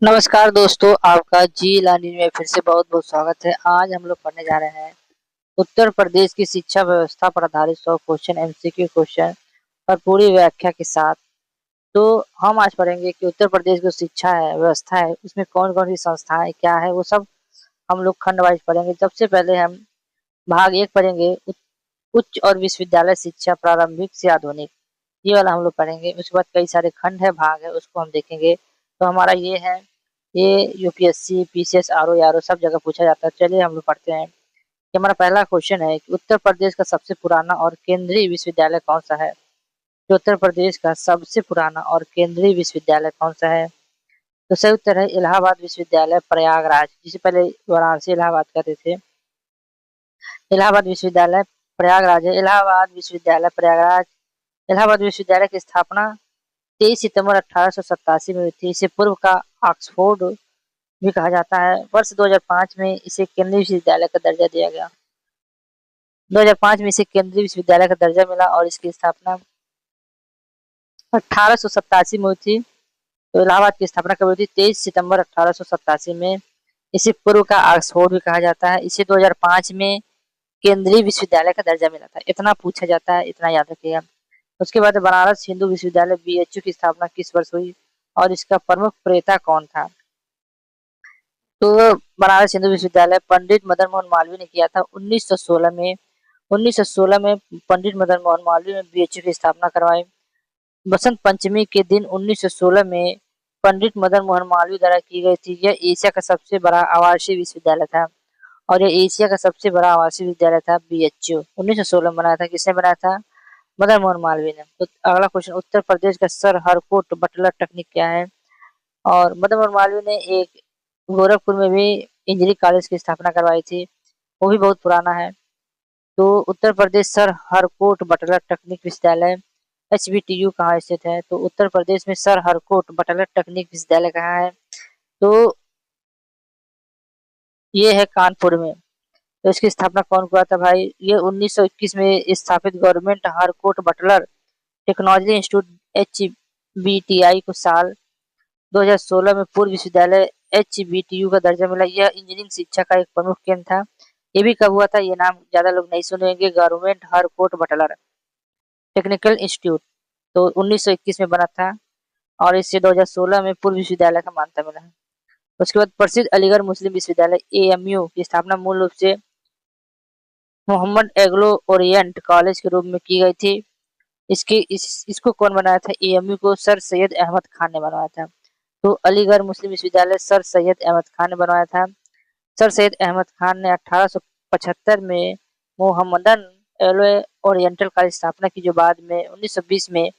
नमस्कार दोस्तों, आपका जी लानी में फिर से बहुत बहुत स्वागत है। आज हम लोग पढ़ने जा रहे हैं उत्तर प्रदेश की शिक्षा व्यवस्था पर आधारित 100 क्वेश्चन एमसीक्यू क्वेश्चन और पूरी व्याख्या के साथ। तो हम आज पढ़ेंगे कि उत्तर प्रदेश की शिक्षा है व्यवस्था है उसमें कौन कौन सी संस्थाएं क्या है, वो सब हम लोग खंड वाइज पढ़ेंगे। सबसे पहले हम भाग एक पढ़ेंगे, उच्च और विश्वविद्यालय शिक्षा प्रारंभिक से आधुनिक। ये वाला हम लोग पढ़ेंगे। उसके बाद कई सारे खंड है, भाग है, उसको हम देखेंगे। तो हमारा ये है, ये यूपीएससी पीसीएस आरओ यारो सब जगह पूछा जाता है। चलिए हम लोग पढ़ते हैं कि हमारा पहला क्वेश्चन है कि उत्तर प्रदेश का सबसे पुराना और केंद्रीय विश्वविद्यालय कौन सा है। तो उत्तर प्रदेश का सबसे पुराना और केंद्रीय विश्वविद्यालय कौन सा है। तो सही उत्तर है इलाहाबाद विश्वविद्यालय प्रयागराज, जिसे पहले वाराणसी इलाहाबाद कहते थे। इलाहाबाद विश्वविद्यालय प्रयागराज है। इलाहाबाद विश्वविद्यालय प्रयागराज। इलाहाबाद विश्वविद्यालय की स्थापना 23 सितंबर 1887 में हुई थी। इसे पूर्व का ऑक्सफोर्ड भी कहा जाता है। वर्ष 2005 में इसे केंद्रीय विश्वविद्यालय का दर्जा दिया गया। 2005 में इसे केंद्रीय विश्वविद्यालय का दर्जा मिला और इसकी स्थापना 1887 में हुई थी। तो इलाहाबाद की स्थापना कब हुई थी? 23 सितंबर 1887 में। इसे पूर्व का ऑक्सफोर्ड भी कहा जाता है। इसे 2005 में केंद्रीय विश्वविद्यालय का दर्जा मिला था। इतना पूछा जाता है, इतना याद रखिएगा। उसके बाद बनारस हिंदू विश्वविद्यालय बीएचयू की स्थापना किस वर्ष हुई और इसका प्रमुख प्रेता कौन था? तो बनारस हिंदू विश्वविद्यालय पंडित मदन मोहन मालवीय ने किया था 1916 में। 1916 में पंडित मदन मोहन मालवीय ने बीएचयू की स्थापना करवाई। बसंत पंचमी के दिन 1916 में पंडित मदन मोहन मालवीय द्वारा की गई थी। यह एशिया का सबसे बड़ा आवासीय विश्वविद्यालय था और यह एशिया का सबसे बड़ा आवासीय विद्यालय था। बीएचयू 1916 में बनाया था। किसने बनाया था? मदन मोहन मालवीय ने। तो अगला क्वेश्चन, उत्तर प्रदेश का सर हरकोट बटलर टेक्निक क्या है? और मदन मोहन मालवीय ने एक गोरखपुर में भी इंजीनियरिंग कॉलेज की स्थापना करवाई थी, वो भी बहुत पुराना है। तो Uttar Pradesh sir Harcourt Buttler technique विश्वविद्यालय एचबीटीयू कहाँ स्थित है? तो उत्तर प्रदेश में सर हरकोट बटलर टेक्निक विश्वविद्यालय कहाँ है? तो ये है कानपुर में। तो इसकी स्थापना कौन हुआ था भाई? ये 1921 में स्थापित government Harcourt Butler technology institute HBTI को साल 2016 में पूर्व विश्वविद्यालय एचबीटीयू का दर्जा मिला। यह इंजीनियरिंग शिक्षा का एक प्रमुख केंद्र था। ये भी कब हुआ था? ये नाम ज्यादा लोग नहीं सुने होंगे, government Harcourt Buttler technical institute. तो 1921 में बना था और इससे 2016 में पूर्व विश्वविद्यालय का मान्यता मिला है। उसके बाद प्रसिद्ध अलीगढ़ मुस्लिम विश्वविद्यालय एएमयू की स्थापना मूल रूप से मोहम्मद एग्लो ओरिएंट कॉलेज के रूप में की गई थी। इसको कौन बनाया था? एएमयू को सर सैयद अहमद खान ने बनवाया था। तो अलीगढ़ मुस्लिम विश्वविद्यालय सर सैयद अहमद खान ने बनवाया था। सर सैयद अहमद खान ने 1875 में मोहम्मदन एलो ओरिएंटल कॉलेज स्थापना की, जो बाद में 1920 में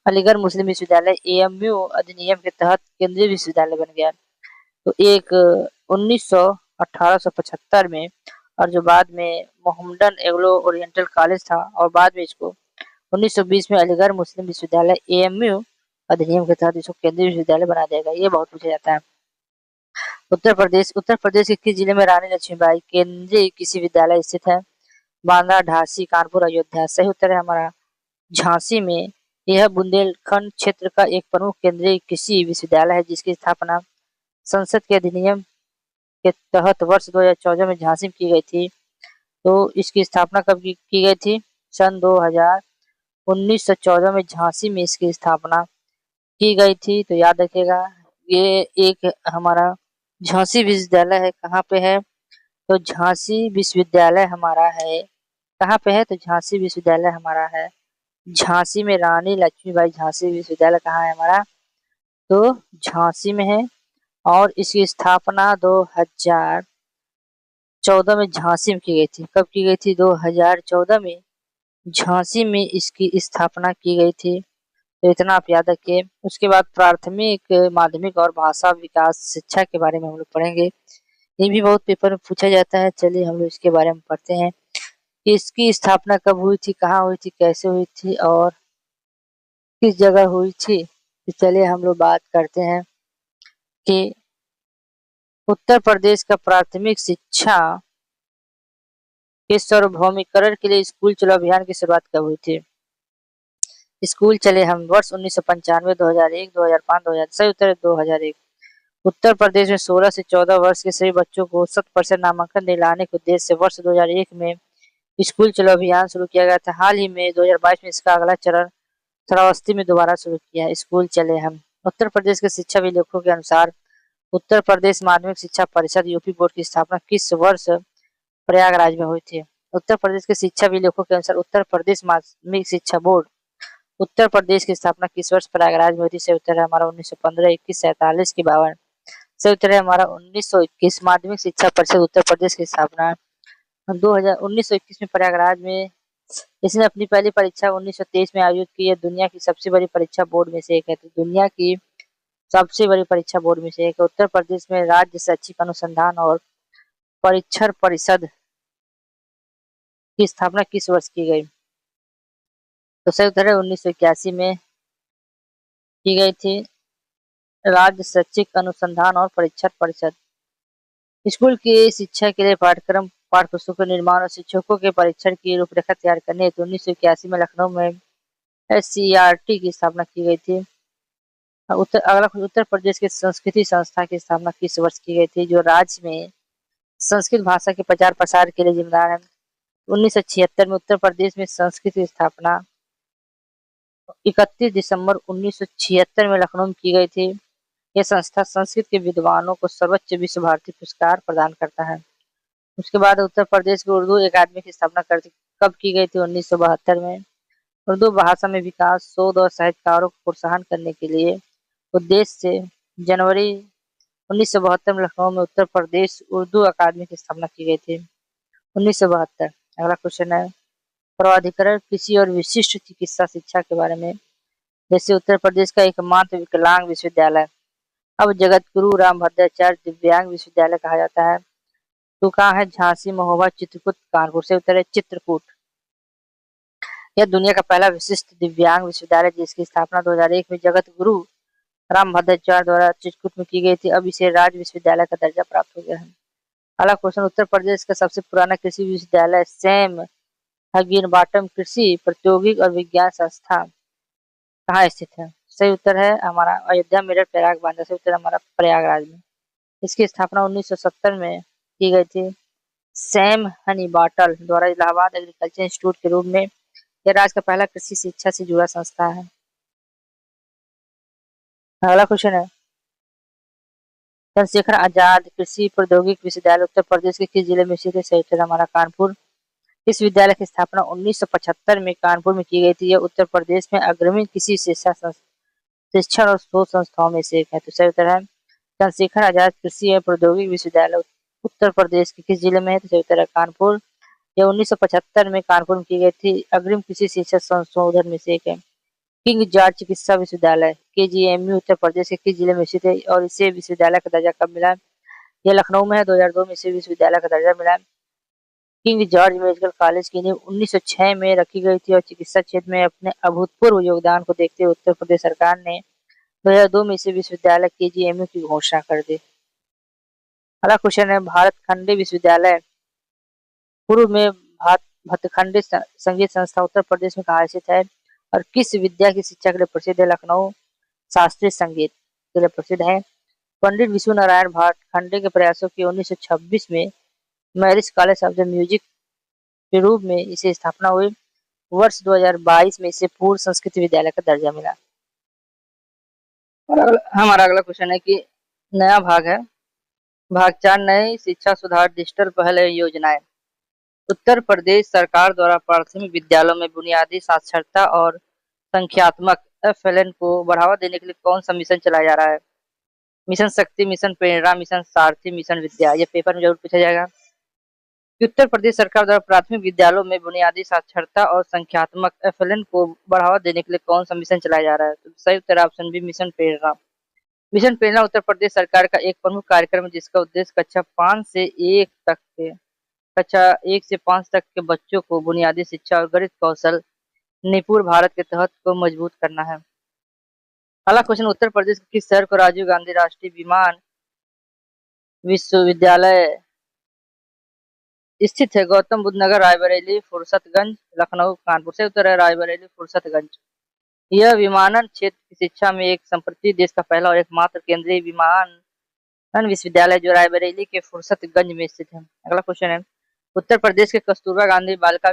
अलीगढ़ मुस्लिम विश्वविद्यालय एएमयू अधिनियम के तहत केंद्रीय विश्वविद्यालय बन गया। तो एक 1875 में, और जो बाद में मोहम्मदन एग्लो ओरिएंटल कॉलेज था, और बाद में इसको 1920 में अलीगढ़ मुस्लिम विश्वविद्यालय एएमयू अधिनियम के तहत इसको केंद्रीय विश्वविद्यालय बना दिया गया। ये बहुत पूछा जाता है। उत्तर प्रदेश के किस जिले में रानी लक्ष्मीबाई केंद्रीय कृषि विद्यालय स्थित है? बांद्रा, झांसी, कानपुर, अयोध्या। सही उत्तर है हमारा झांसी में। यह बुंदेलखंड क्षेत्र का एक प्रमुख केंद्रीय कृषि विश्वविद्यालय है, जिसकी स्थापना संसद के अधिनियम के तहत वर्ष 2014 में झांसी में की गई थी। तो इसकी स्थापना कब की गई थी? सन 2000 1914 में झांसी में इसकी स्थापना की गई थी। तो याद रखिएगा, ये एक हमारा झांसी विश्वविद्यालय है। कहाँ पे है? तो झांसी विश्वविद्यालय हमारा है। कहाँ पे है? तो झांसी विश्वविद्यालय हमारा है झांसी में। रानी लक्ष्मीबाई झांसी विश्वविद्यालय कहाँ है हमारा? तो झांसी में है। और इसकी स्थापना 2014 में झांसी में की गई थी। कब की गई थी? 2014 में झांसी में इसकी स्थापना की गई थी। तो इतना आप याद रखिए। उसके बाद प्राथमिक माध्यमिक और भाषा विकास शिक्षा के बारे में हम लोग पढ़ेंगे। ये भी बहुत पेपर में पूछा जाता है। चलिए हम लोग इसके बारे में पढ़ते हैं कि इसकी स्थापना कब हुई थी, कहाँ हुई थी, कैसे हुई थी और किस जगह हुई थी। तो चलिए हम लोग बात करते हैं कि उत्तर प्रदेश का प्राथमिक शिक्षा के सार्वभौमिकरण के लिए स्कूल चलो अभियान की शुरुआत कब हुई थी? स्कूल चले हम वर्ष 1995, 2001, 2005, 2000। सही उत्तर है 2001। उत्तर प्रदेश में 16 से 14 वर्ष के सभी बच्चों को 100% नामांकन दिलाने के उद्देश्य से वर्ष 2001 में स्कूल चलो अभियान शुरू किया गया था। हाल ही में 2022 में इसका अगला चरण श्रावस्ती में दोबारा शुरू किया है। स्कूल चले हम। उत्तर प्रदेश के शिक्षा विलेखों के अनुसार उत्तर प्रदेश माध्यमिक शिक्षा परिषद यूपी बोर्ड की स्थापना किस वर्ष प्रयागराज में हुई थी? उत्तर प्रदेश के शिक्षा विलेखों के अनुसार उत्तर प्रदेश माध्यमिक शिक्षा बोर्ड उत्तर प्रदेश की स्थापना किस वर्ष प्रयागराज में हुई थी? सही उत्तर है हमारा 1915, 21, 47 की 52। सही उत्तर है हमारा 1921। माध्यमिक शिक्षा परिषद उत्तर प्रदेश की स्थापना 1921 में प्रयागराज में इसने अपनी पहली परीक्षा 1923 में आयोजित की। यह दुनिया की सबसे बड़ी परीक्षा बोर्ड में से एक है। तो दुनिया की सबसे बड़ी परीक्षा बोर्ड में से एक है। उत्तर प्रदेश में राज्य शैक्षिक अनुसंधान और परीक्षण परिषद की स्थापना किस वर्ष की गई? तो सही उत्तर है 1981 में की गई थी राज्य शैक्षिक अनुसंधान और परीक्षण परिषद। स्कूल की शिक्षा के लिए पाठ्यक्रम, पाठ्यपुस्तकों के निर्माण और शिक्षकों के परीक्षण की रूपरेखा तैयार करने हेतु 1981 में लखनऊ में SCERT की स्थापना की गई थी। उत्तर प्रदेश के संस्कृति संस्था की स्थापना किस वर्ष की गई थी, जो राज्य में संस्कृत भाषा के प्रचार प्रसार के लिए जिम्मेदार है? 1976 में उत्तर प्रदेश में संस्कृत की स्थापना 31 दिसंबर 1976 में लखनऊ में की गई थी। यह संस्था संस्कृत के विद्वानों को सर्वोच्च विश्व भारती पुरस्कार प्रदान करता है। उसके बाद उत्तर प्रदेश की उर्दू अकादमी की स्थापना कब की गई थी? 1972 में। उर्दू भाषा में विकास, शोध और साहित्यकारों को प्रोत्साहन करने के लिए उद्देश्य से जनवरी 1972 में लखनऊ में उत्तर प्रदेश उर्दू अकादमी की स्थापना की गई थी। 1972। अगला क्वेश्चन है प्राधिकरण कृषि और विशिष्ट चिकित्सा शिक्षा के बारे में। जैसे उत्तर प्रदेश का एकमात्र विकलांग विश्वविद्यालय अब जगत गुरु रामभद्राचार्य दिव्यांग विश्वविद्यालय कहा जाता है। तो कहाँ है? झांसी, महोबा, चित्रकूट, कानपुर। से उत्तर है चित्रकूट। यह दुनिया का पहला विशिष्ट दिव्यांग विश्वविद्यालय जिसकी स्थापना 2001 में जगत गुरु रामभद्राचार्य द्वारा चित्रकूट में की गई थी। अब इसे राज्य विश्वविद्यालय का दर्जा प्राप्त हो गया है। अगला क्वेश्चन उत्तर प्रदेश का सबसे पुराना कृषि विश्वविद्यालय सैम हगिनबाटम कृषि प्रौद्योगिकी और विज्ञान संस्था कहाँ स्थित है? सही उत्तर है हमारा अयोध्या, मेरठ, प्रयाग, बांदा। सही उत्तर हमारा प्रयागराज में। इसकी स्थापना 1970 में की गई थी सैम हनीबाटल द्वारा इलाहाबाद एग्रीकल्चर इंस्टीट्यूट के रूप में। यह राज्य का पहला कृषि शिक्षा से जुड़ा संस्था है। अगला क्वेश्चन है चंद्रशेखर आजाद कृषि प्रौद्योगिकी विश्वविद्यालय उत्तर प्रदेश के किस जिले में स्थित है? सही उत्तर हमारा कानपुर। इस विद्यालय की स्थापना 1975 में कानपुर में की गई थी। यह उत्तर प्रदेश में अग्रणी कृषि शिक्षण और शोध संस्थाओं में से एक है। तो सही उत्तर है चंद्रशेखर आजाद कृषि एवं प्रौद्योगिकी विश्वविद्यालय उत्तर प्रदेश के किस जिले में है? तो सही उत्तर है कानपुर। यह 1975 में कानपुर में की गई थी। अग्रिम कृषि शिक्षा संशोधन में से एक है। किंग जॉर्ज चिकित्सा विश्वविद्यालय KGMU उत्तर प्रदेश के किस जिले में स्थित है और इसे विश्वविद्यालय का दर्जा कब मिला? यह लखनऊ में है। 2002 में इसे विश्वविद्यालय का दर्जा मिला। किंग जॉर्ज मेडिकल कॉलेज की नींव 1906 में रखी गई थी और चिकित्सा क्षेत्र में अपने अभूतपूर्व योगदान को देखते हुए उत्तर प्रदेश सरकार ने 2002 में इसे विश्वविद्यालय KGMU की घोषणा कर दी। अगला क्वेश्चन है भारत खंडी विश्वविद्यालय पूर्व में भतखंडी संगीत संस्था उत्तर प्रदेश में कहाँ स्थित है और किस विद्या की शिक्षा के लिए प्रसिद्ध है? लखनऊ शास्त्रीय संगीत के लिए प्रसिद्ध है। पंडित विश्व नारायण भातखंडे के प्रयासों की 1926 में marriage college of the music के रूप में इसे स्थापना हुई। वर्ष 2022 में इसे पूर्व संस्कृत विद्यालय का दर्जा मिला। और हमारा अगला क्वेश्चन है कि नया भाग है भाग 4 नई शिक्षा सुधार डिजिटल पहल योजनाएं। उत्तर प्रदेश सरकार द्वारा प्राथमिक विद्यालयों में बुनियादी साक्षरता और संख्यात्मक FLN को बढ़ावा देने के लिए कौन सा मिशन चलाया जा रहा है? मिशन शक्ति, मिशन प्रेरणा, मिशन सारथी, मिशन विद्या। ये पेपर में जरूर पूछा जाएगा कि उत्तर प्रदेश सरकार द्वारा प्राथमिक विद्यालयों में बुनियादी साक्षरता और संख्यात्मक FLN को बढ़ावा देने के लिए कौन सा मिशन चलाया जा रहा है? तो सही उत्तर ऑप्शन बी मिशन प्रेरणा। मिशन प्रेरणा उत्तर प्रदेश सरकार का एक प्रमुख कार्यक्रम है जिसका उद्देश्य कक्षा 1 से 5 तक के बच्चों को बुनियादी शिक्षा और गणित कौशल निपुण भारत के तहत को मजबूत करना है। अगला क्वेश्चन उत्तर प्रदेश के किस शहर को राजीव गांधी राष्ट्रीय विमान विश्वविद्यालय स्थित है? गौतम बुद्ध नगर, रायबरेली, फुर्सतगंज, लखनऊ, कानपुर। से उत्तर है रायबरेली, फुर्सतगंज। यह विमानन क्षेत्र की शिक्षा में एक संप्रति देश का पहला और एकमात्र केंद्रीय विमान विश्वविद्यालय जो रायबरेली के फुर्सतगंज में स्थित है। अगला क्वेश्चन है, उत्तर प्रदेश के कस्तूरबा गांधी बालिका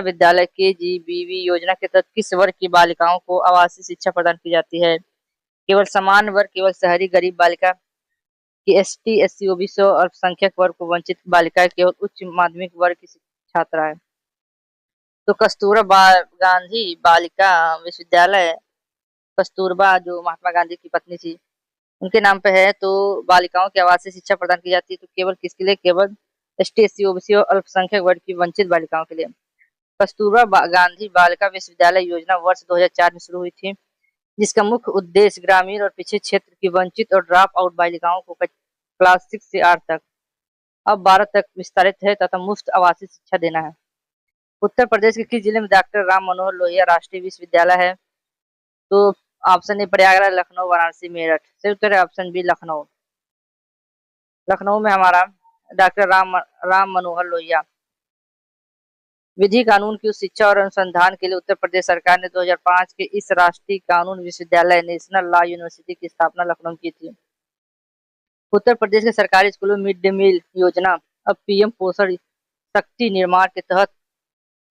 विद्यालय KGBV योजना के तहत किस वर्ग की बालिकाओं को आवासीय शिक्षा प्रदान की जाती है? केवल समान वर्ग, केवल शहरी गरीब बालिका की ST SC OBC और अल्पसंख्यक वर्ग को वंचित बालिकाएं केवल उच्च माध्यमिक वर्ग की छात्रा है। तो कस्तूरबा गांधी बालिका विश्वविद्यालय, कस्तूरबा जो महात्मा गांधी की पत्नी थी उनके नाम पे है। तो बालिकाओं की आवासीय शिक्षा प्रदान की जाती है, तो केवल किसके लिए? केवल ST SC OBC और अल्पसंख्यक वर्ग की वंचित बालिकाओं के लिए। कस्तूरबा गांधी बालिका विश्वविद्यालय योजना वर्ष 2004 में शुरू हुई थी, जिसका मुख्य उद्देश्य ग्रामीण और पिछड़े क्षेत्र की वंचित और ड्रॉप आउट बालिकाओं को क्लास 6 से 8 तक, अब 12 तक विस्तारित है तथा मुफ्त आवासीय शिक्षा देना है। उत्तर प्रदेश के किस जिले में डॉक्टर राम मनोहर लोहिया राष्ट्रीय विश्वविद्यालय है? तो ऑप्शन ए प्रयागराज, लखनऊ, वाराणसी, मेरठ। सही उत्तर है ऑप्शन बी लखनऊ। लखनऊ में हमारा डॉक्टर राम मनोहर लोहिया। विधि कानून की उच्च शिक्षा और अनुसंधान के लिए उत्तर प्रदेश सरकार ने 2005 के इस राष्ट्रीय कानून विश्वविद्यालय नेशनल लॉ यूनिवर्सिटी की स्थापना लखनऊ की थी। उत्तर प्रदेश के सरकारी स्कूलों में मिड डे मील योजना अब PM पोषण शक्ति निर्माण के तहत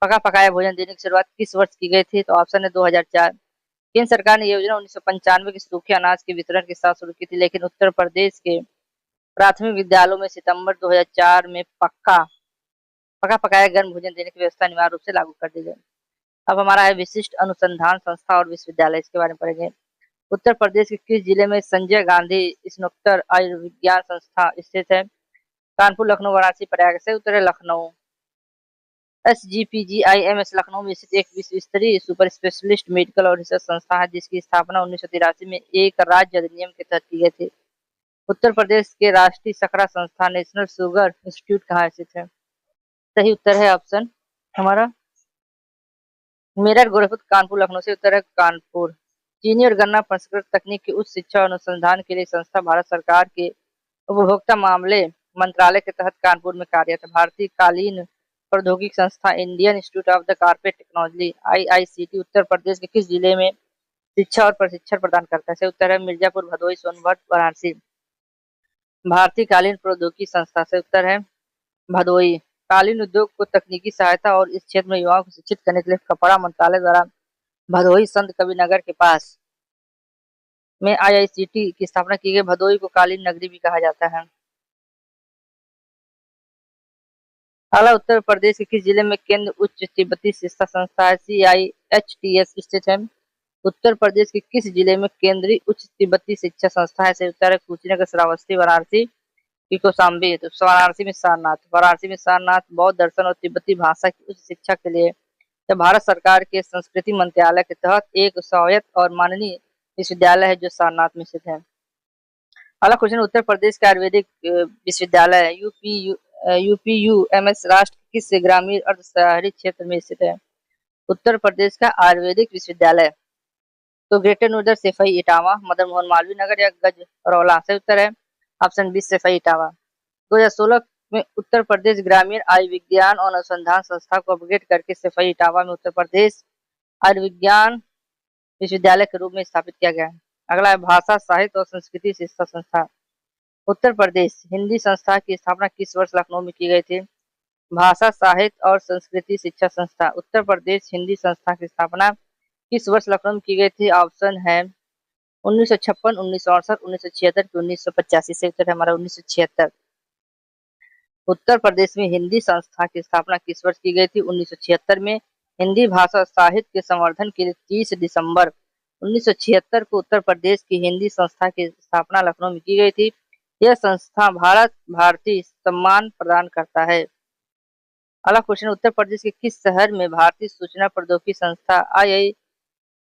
पका पकाया भोजन देने की शुरुआत किस वर्ष की गई थी? तो ऑप्शन है 2004। केंद्र सरकार ने योजना 1995 के सूखे अनाज के वितरण के साथ शुरू की थी, लेकिन उत्तर प्रदेश के प्राथमिक विद्यालयों में सितंबर 2004 में पका पकाया गर्म भोजन देने की व्यवस्था अनिवार्य रूप से लागू कर दी गई। अब हमारा है विशिष्ट अनुसंधान संस्था और विश्वविद्यालय, इसके बारे में पढ़ेंगे। उत्तर प्रदेश के किस जिले में संजय गांधी स्नातकोत्तर आयुर्विज्ञान संस्था स्थित है? कानपुर, लखनऊ, वाराणसी, प्रयाग। से उत्तर है लखनऊ। SGPGIMS लखनऊ में स्थित एक विश्व स्तरीय सुपर स्पेशलिस्ट मेडिकल और रिसर्च संस्था है, जिसकी स्थापना 1983 में एक राज्य अधिनियम के तहत की गई थी। उत्तर प्रदेश के राष्ट्रीय शर्करा संस्थान नेशनल शुगर इंस्टीट्यूट कहाँ स्थित है? सही उत्तर है ऑप्शन हमारा मेरठ, गोरखपुर, कानपुर, लखनऊ। से उत्तर है कानपुर। चीनी और गन्ना प्रसंस्करण तकनीक की उच्च शिक्षा और अनुसंधान के लिए संस्था भारत सरकार के उपभोक्ता मामले मंत्रालय के तहत कानपुर में कार्यरत है। भारतीय कालीन प्रौद्योगिकी संस्था Indian institute of the carpet technology IICT Uttar Pradesh के किस जिले में शिक्षा और प्रशिक्षण प्रदान करता है? सही उत्तर है मिर्जापुर, भदोही, सोनभद्र, वाराणसी। भारतीय कालीन प्रौद्योगिकी संस्था से उत्तर है भदोही। कालीन उद्योग को तकनीकी सहायता और इस क्षेत्र में युवाओं को शिक्षित करने के लिए कपड़ा मंत्रालय द्वारा भदोही संत कबीर नगर के पास में IICT की स्थापना की गई। भदोही को कालीन नगरी भी कहा जाता है। अगला, उत्तर प्रदेश के किस जिले में केंद्र उच्च तिब्बती शिक्षा संस्था CIHTS स्थित है? उत्तर प्रदेश के किस जिले में केंद्रीय उच्च तिब्बती शिक्षा संस्था है? सही उत्तर है कुशीनगर, श्रावस्ती, वाराणसी, कौशाम्बी। तो वाराणसी में सारनाथ बौद्ध दर्शन और तिब्बती भाषा की उच्च शिक्षा के लिए जब भारत सरकार के संस्कृति मंत्रालय के तहत एक स्वायत्त और माननीय विश्वविद्यालय है जो सारनाथ में स्थित है। अगला क्वेश्चन, उत्तर प्रदेश का आयुर्वेदिक विश्वविद्यालय UPUMS राष्ट्र किस ग्रामीण अर्ध शहरी क्षेत्र में स्थित है? उत्तर प्रदेश का आयुर्वेदिक विश्वविद्यालय तो ग्रेटर नोएडा, सैफई इटावा, मदन मोहन मालवीय नगर या गजरौला। सही उत्तर है ऑप्शन बी सैफई इटावा। 2016 में उत्तर प्रदेश ग्रामीण आयुर्विज्ञान और अनुसंधान संस्था को अपग्रेड करके सैफई इटावा में उत्तर प्रदेश आयुर्विज्ञान विश्वविद्यालय के रूप में स्थापित किया गया है। अगला है भाषा, साहित्य और संस्कृति शिक्षा संस्था। उत्तर प्रदेश हिंदी संस्था की स्थापना किस वर्ष लखनऊ में की गई थी? भाषा, साहित्य और संस्कृति शिक्षा संस्था उत्तर प्रदेश हिंदी संस्था की स्थापना किस वर्ष लखनऊ में की गई थी? ऑप्शन है 1956, 1968, 1976 की 1985। से उत्तर है हमारा 1976। उत्तर प्रदेश में हिंदी संस्था की स्थापना किस वर्ष की गई थी? 1976 में। हिंदी भाषा और साहित्य के संवर्धन के लिए 30 दिसंबर 1976 को उत्तर प्रदेश की हिंदी संस्था की स्थापना लखनऊ में की गई थी। यह संस्था भारतीय सम्मान प्रदान करता है। अगला क्वेश्चन, उत्तर प्रदेश के किस शहर में भारतीय सूचना प्रौद्योगिकी संस्था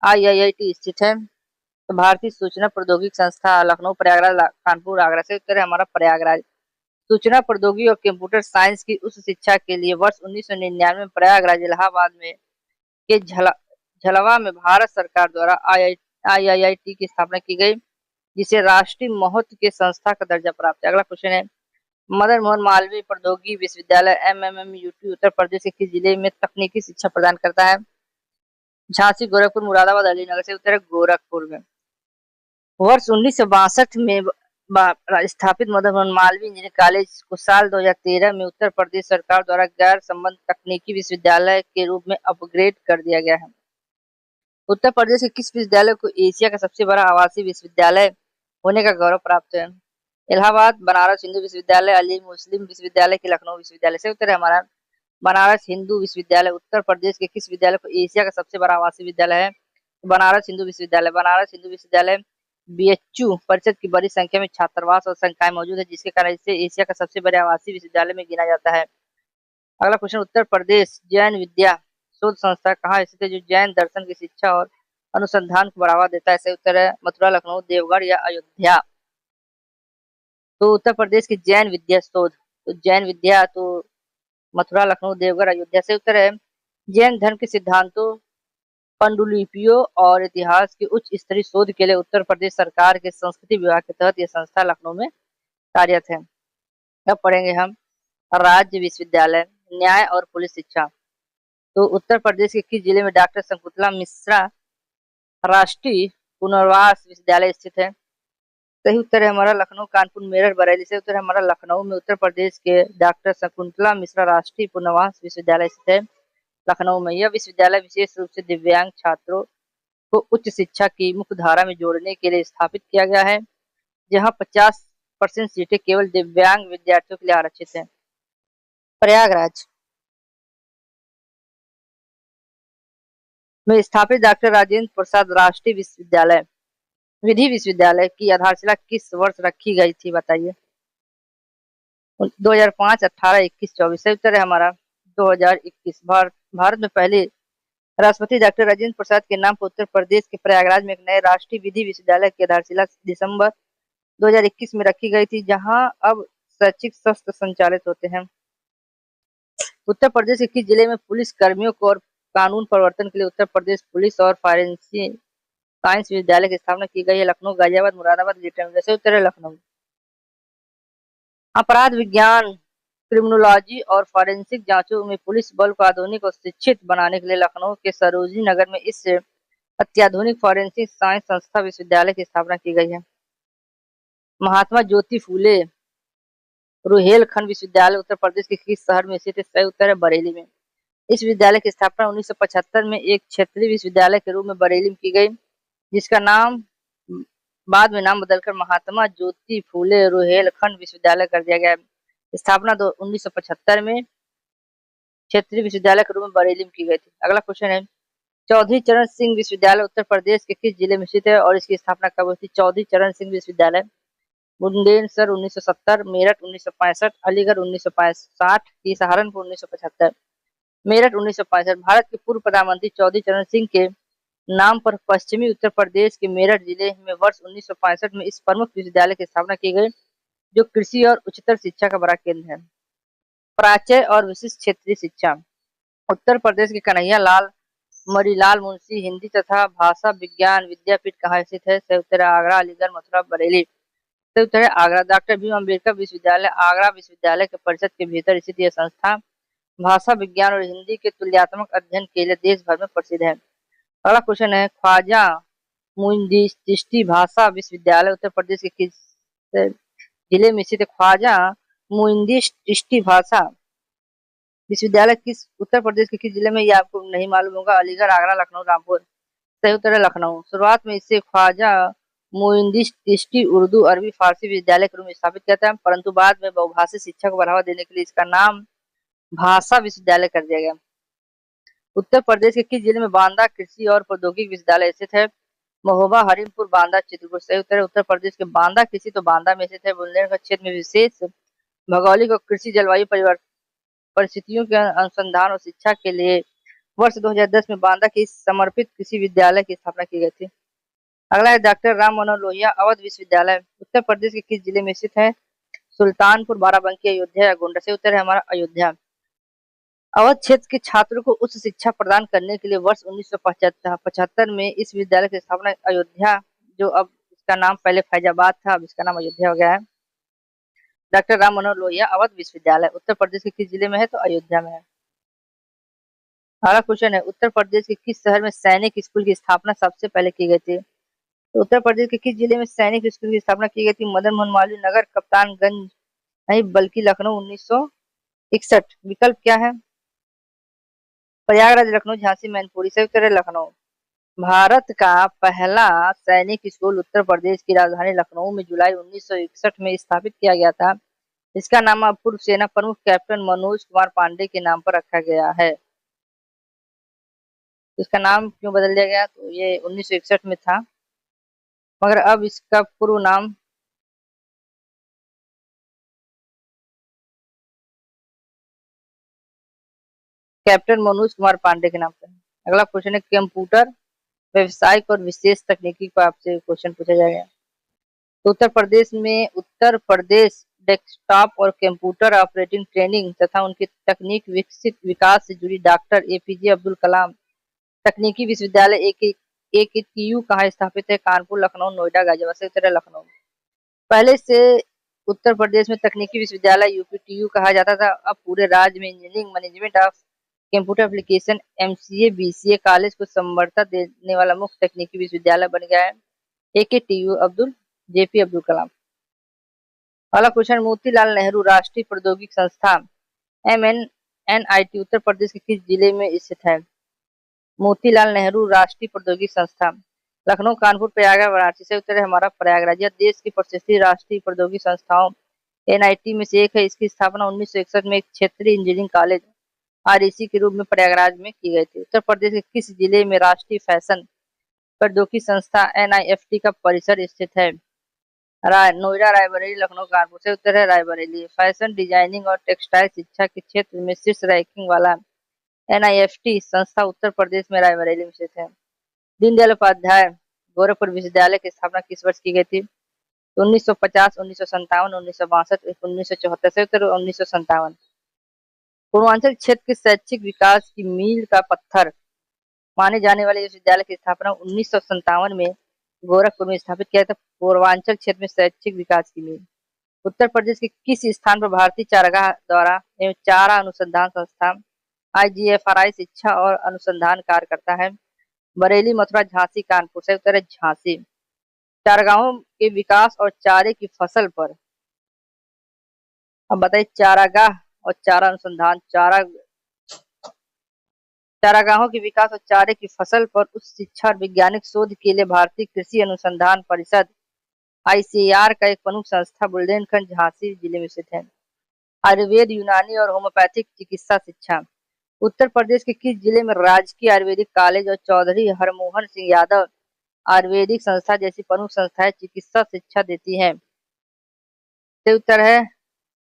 IIIT स्थित है? तो भारतीय सूचना प्रौद्योगिकी संस्था लखनऊ, प्रयागराज, कानपुर, आगरा। से उत्तर है हमारा प्रयागराज। सूचना प्रौद्योगिकी और कंप्यूटर साइंस की उच्च शिक्षा के लिए वर्ष 1999 में प्रयागराज, इलाहाबाद में के झलवा में भारत सरकार द्वारा IIIT की स्थापना की गई, जिसे राष्ट्रीय महत्व के संस्था का दर्जा प्राप्त है। अगला क्वेश्चन है, मदन मोहन मालवीय प्रौद्योगिकी विश्वविद्यालय MMMUT उत्तर प्रदेश के किस जिले में तकनीकी शिक्षा प्रदान करता है? झांसी, गोरखपुर, मुरादाबाद, अलीनगर। से उत्तर है गोरखपुर में। वर्ष 1962 में स्थापित मदन मोहन मालवीय इंजीनियरिंग कॉलेज को साल 2013 में उत्तर प्रदेश सरकार द्वारा गैर संबद्ध तकनीकी विश्वविद्यालय के रूप में अपग्रेड कर दिया गया है। उत्तर प्रदेश के किस विश्वविद्यालय को एशिया का सबसे बड़ा आवासीय विश्वविद्यालय होने का गौरव प्राप्त है? इलाहाबाद, बनारस हिंदू विश्वविद्यालय, अली मुस्लिम विश्वविद्यालय की लखनऊ विश्वविद्यालय। से उत्तर है हमारा बनारस हिंदू विश्वविद्यालय। उत्तर प्रदेश के किस विद्यालय को एशिया का सबसे बड़ा आवासीय विद्यालय है? बनारस हिंदू विश्वविद्यालय। बनारस हिंदू विश्वविद्यालय बीएचयू परिषद की बड़ी संख्या में छात्रावास और संकाय मौजूद है, जिसके कारण इसे एशिया का सबसे बड़े आवासीय विश्वविद्यालय में गिना जाता है। अगला क्वेश्चन, उत्तर प्रदेश जैन विद्या शोध संस्था कहाँ स्थित है जो जैन दर्शन की शिक्षा और अनुसंधान को बढ़ावा देता है? सही उत्तर है मथुरा, लखनऊ, देवगढ़ या अयोध्या। तो उत्तर प्रदेश की जैन विद्या शोध, तो जैन विद्या तो मथुरा, लखनऊ, देवगढ़, अयोध्या। से उत्तर है जैन धर्म के सिद्धांतों, पांडुलिपियों और इतिहास की उच्च स्तरीय शोध के लिए उत्तर प्रदेश सरकार के संस्कृति विभाग के तहत यह संस्था लखनऊ में कार्यरत है। अब पढ़ेंगे हम राज्य विश्वविद्यालय, न्याय और पुलिस शिक्षा। तो उत्तर प्रदेश के किस जिले में डॉक्टर शकुंतला मिश्रा राष्ट्रीय पुनर्वास विश्वविद्यालय स्थित है? सही उत्तर है हमारा लखनऊ, कानपुर, मेरठ, बरेली। से उत्तर है हमारा लखनऊ में उत्तर प्रदेश के डॉक्टर शकुंतला मिश्रा राष्ट्रीय पुनर्वास विश्वविद्यालय स्थित है लखनऊ में। यह विश्वविद्यालय विशेष रूप से दिव्यांग छात्रों को उच्च शिक्षा की मुख्य धारा में जोड़ने के लिए स्थापित किया गया है, जहां 50% सीटें केवल दिव्यांग विद्यार्थियों के लिए आरक्षित हैं। प्रयागराज में स्थापित डॉक्टर राजेंद्र प्रसाद राष्ट्रीय विश्वविद्यालय विधि विश्वविद्यालय की आधारशिला किस वर्ष रखी गई थी बताइए? 2005, 18, 21, 24। सही उत्तर है हमारा 2021। भारत में पहले राष्ट्रपति डॉक्टर राजेंद्र प्रसाद के नाम पर उत्तर प्रदेश के प्रयागराज में एक नए राष्ट्रीय विधि विश्वविद्यालय की आधारशिला दिसंबर 2021 में रखी गई थी, जहां अब शैक्षिक सत्र संचालित होते हैं। उत्तर प्रदेश के किस जिले में पुलिस कर्मियों को और कानून प्रवर्तन के लिए उत्तर प्रदेश पुलिस और फॉरेंसिक साइंस विश्वविद्यालय की स्थापना की गई है? लखनऊ, गाजियाबाद, मुरादाबाद, ग्रेटर। जैसे उत्तर है लखनऊ। अपराध विज्ञान, क्रिमिनोलॉजी और फॉरेंसिक जांचों में पुलिस बल को आधुनिक और शिक्षित बनाने के लिए लखनऊ के सरोजनी नगर में इस अत्याधुनिक फॉरेंसिक साइंस संस्था विश्वविद्यालय की स्थापना की गई है। महात्मा ज्योति फूले रुहेलखंड विश्वविद्यालय उत्तर प्रदेश के किस शहर में स्थित है? सही उत्तर है बरेली में। इस विद्यालय की स्थापना 1975 में एक क्षेत्रीय विश्वविद्यालय के रूप में बरेली में की गई, जिसका नाम बाद में नाम बदलकर महात्मा ज्योति फूले रुहेलखंड विश्वविद्यालय कर दिया गया है। स्थापना 1975 में क्षेत्रीय विश्वविद्यालय के रूप में बरेली में की गई थी। अगला क्वेश्चन है चौधरी चरण सिंह विश्वविद्यालय उत्तर प्रदेश के किस जिले में स्थित है और इसकी स्थापना कब हुई थी? चौधरी चरण सिंह विश्वविद्यालय बुंदेलसर 1970, मेरठ 1965, अलीगढ़ 1965, सहारनपुर 1975। मेरठ 1965। भारत के पूर्व प्रधानमंत्री चौधरी चरण सिंह के नाम पर पश्चिमी उत्तर प्रदेश के मेरठ जिले में वर्ष 1965 में इस प्रमुख विश्वविद्यालय की स्थापना की गई, जो कृषि और उच्चतर शिक्षा का बड़ा केंद्र है। प्राच्य और विशिष्ट क्षेत्रीय शिक्षा। उत्तर प्रदेश के कन्हैया लाल मणिलाल मुंशी हिंदी तथा भाषा विज्ञान विद्यापीठ कहाँ स्थित है? सही उत्तर है आगरा, अलीगढ़, मथुरा, बरेली। सही उत्तर है आगरा। डॉक्टर भीम अम्बेडकर विश्वविद्यालय आगरा विश्वविद्यालय के परिषद के भीतर स्थित यह संस्था भाषा विज्ञान और हिंदी के तुलनात्मक अध्ययन के लिए देश भर में प्रसिद्ध है। अगला क्वेश्चन है ख्वाजा मुइनुद्दीन चिश्ती भाषा विश्वविद्यालय उत्तर प्रदेश के किस जिले में स्थित है? ख्वाजा मुइनुद्दीन चिश्ती भाषा विश्वविद्यालय किस उत्तर प्रदेश के किस जिले में? ये आपको नहीं मालूम होगा। अलीगढ़, आगरा, लखनऊ, रामपुर। सही उत्तर है लखनऊ। शुरुआत में इसे ख्वाजा मुइनुद्दीन चिश्ती उर्दू, अरबी, फारसी विश्वविद्यालय के रूप में स्थापित किया था, परंतु बाद में बहुभाषी शिक्षा को बढ़ावा देने के लिए इसका नाम भाषा विश्वविद्यालय कर दिया गया। उत्तर प्रदेश के किस जिले में बांदा कृषि और प्रौद्योगिकी विश्वविद्यालय स्थित है? महोबा, हरिमपुर, बांदा, चित्रकूट। सही उत्तर है उत्तर प्रदेश के बांदा कृषि तो बांदा में स्थित है। बुंदेलखंड क्षेत्र में विशेष भौगोलिक और कृषि जलवायु परिस्थितियों के अनुसंधान और शिक्षा के लिए वर्ष 2010 में बांदा की समर्पित कृषि विद्यालय की स्थापना की गई थी। अगला है डॉक्टर राम मनोहर लोहिया अवध विश्वविद्यालय उत्तर प्रदेश के किस जिले में स्थित है? सुल्तानपुर, बाराबंकी, अयोध्या या गोंडा। से उत्तर है हमारा अयोध्या। अवध क्षेत्र के छात्रों को उच्च शिक्षा प्रदान करने के लिए वर्ष 1975 में इस विद्यालय की स्थापना अयोध्या, जो अब इसका नाम पहले फैजाबाद था, अब इसका नाम अयोध्या हो गया है। डॉक्टर राम मनोहर लोहिया अवध विश्वविद्यालय उत्तर प्रदेश के किस जिले में है? तो अयोध्या में है। अगला क्वेश्चन है उत्तर प्रदेश के किस शहर में सैनिक स्कूल की स्थापना सबसे पहले की गई थी? तो उत्तर प्रदेश के किस जिले में सैनिक स्कूल की स्थापना की गई थी? मदन मोहन मालवीय नगर, कप्तानगंज नहीं बल्कि लखनऊ 1961। विकल्प क्या है? प्रयागराज, लखनऊ, झांसी, मैनपुरी। सही उत्तर है लखनऊ। भारत का पहला सैनिक स्कूल उत्तर प्रदेश की राजधानी लखनऊ में जुलाई 1961 में स्थापित किया गया था। इसका नाम अब पूर्व सेना प्रमुख कैप्टन मनोज कुमार पांडे के नाम पर रखा गया है। इसका नाम क्यों बदल दिया गया? तो ये 1961 में था, मगर अब इसका पूर्व नाम कैप्टन मनोज कुमार पांडे के नाम पर है। अगला क्वेश्चन है कंप्यूटर व्यवसायिक और विशेष तकनीकी पर आपसे क्वेश्चन पूछा जाएगा। तो उत्तर प्रदेश डेस्कटॉप और कंप्यूटर ऑपरेटिंग ट्रेनिंग तथा उनकी तकनीक विकसित विकास से जुड़ी डॉक्टर एपीजे अब्दुल कलाम तकनीकी विश्वविद्यालय AKTU कहाँ स्थापित है? कानपुर, लखनऊ, नोएडा, गाजियाबाद। से उत्तर है लखनऊ। पहले से उत्तर प्रदेश में तकनीकी विश्वविद्यालय UPTU कहा जाता था। अब पूरे राज्य में engineering management of computer application MCA BCA college को समर्था देने वाला मुख्य तकनीकी विश्वविद्यालय बन गया है AKTU JP अब्दुल कलाम। अगला क्वेश्चन, मोतीलाल नेहरू राष्ट्रीय प्रौद्योगिकी संस्थान MNNIT उत्तर प्रदेश के किस जिले में स्थित है? मोतीलाल नेहरू राष्ट्रीय प्रौद्योगिकी संस्थान लखनऊ, कानपुर, प्रयागराज, वाराणसी। से उत्तर है हमारा प्रयागराज। यह देश की प्रतिष्ठित राष्ट्रीय प्रौद्योगिकी संस्थाओं NIT में से एक है। इसकी स्थापना 1961 में एक क्षेत्रीय इंजीनियरिंग कॉलेज REC के रूप में प्रयागराज में की गई थी। उत्तर प्रदेश के किस जिले में राष्ट्रीय फैशन प्रौद्योगिकी संस्था NIFT का परिसर स्थित है? नोएडा, रायबरेली, लखनऊ, कानपुर। से उत्तर है रायबरेली। फैशन डिजाइनिंग और टेक्सटाइल शिक्षा के क्षेत्र में शीर्ष रैंकिंग वाला NIFT संस्था उत्तर प्रदेश में रायबरेली में स्थित है। दीनदयाल उपाध्याय गोरखपुर विश्वविद्यालय की स्थापना किस वर्ष की गई थी? 1950, 1957, 1962, 1974। से उत्तर 1957। पूर्वांचल क्षेत्र के शैक्षिक विकास की मील का पत्थर माने जाने वाले विश्वविद्यालय की स्थापना 1957 में गोरखपुर में स्थापित किया था। पूर्वांचल क्षेत्र में शैक्षिक विकास की मील। उत्तर प्रदेश के किस स्थान पर भारतीय चारागाह द्वारा एवं चारा अनुसंधान संस्थान IGFRI शिक्षा और अनुसंधान कार्य करता है? बरेली, मथुरा, झांसी, कानपुर। से उत्तर है झांसी। चारागाहों के विकास और चारे की फसल पर अब बताइए, चारागाह और चारा अनुसंधान चारागाहों के विकास और चारे की फसल पर उच्च शिक्षा और वैज्ञानिक शोध के लिए भारतीय कृषि अनुसंधान परिषद ICAR का एक प्रमुख संस्था बुंदेलखंड झांसी जिले में स्थित है। आयुर्वेद, यूनानी और होम्योपैथिक चिकित्सा शिक्षा उत्तर प्रदेश के किस जिले में राजकीय आयुर्वेदिक कॉलेज और चौधरी हरमोहन सिंह यादव आयुर्वेदिक संस्था जैसी प्रमुख संस्थाएं चिकित्सा शिक्षा देती हैं? तो उत्तर है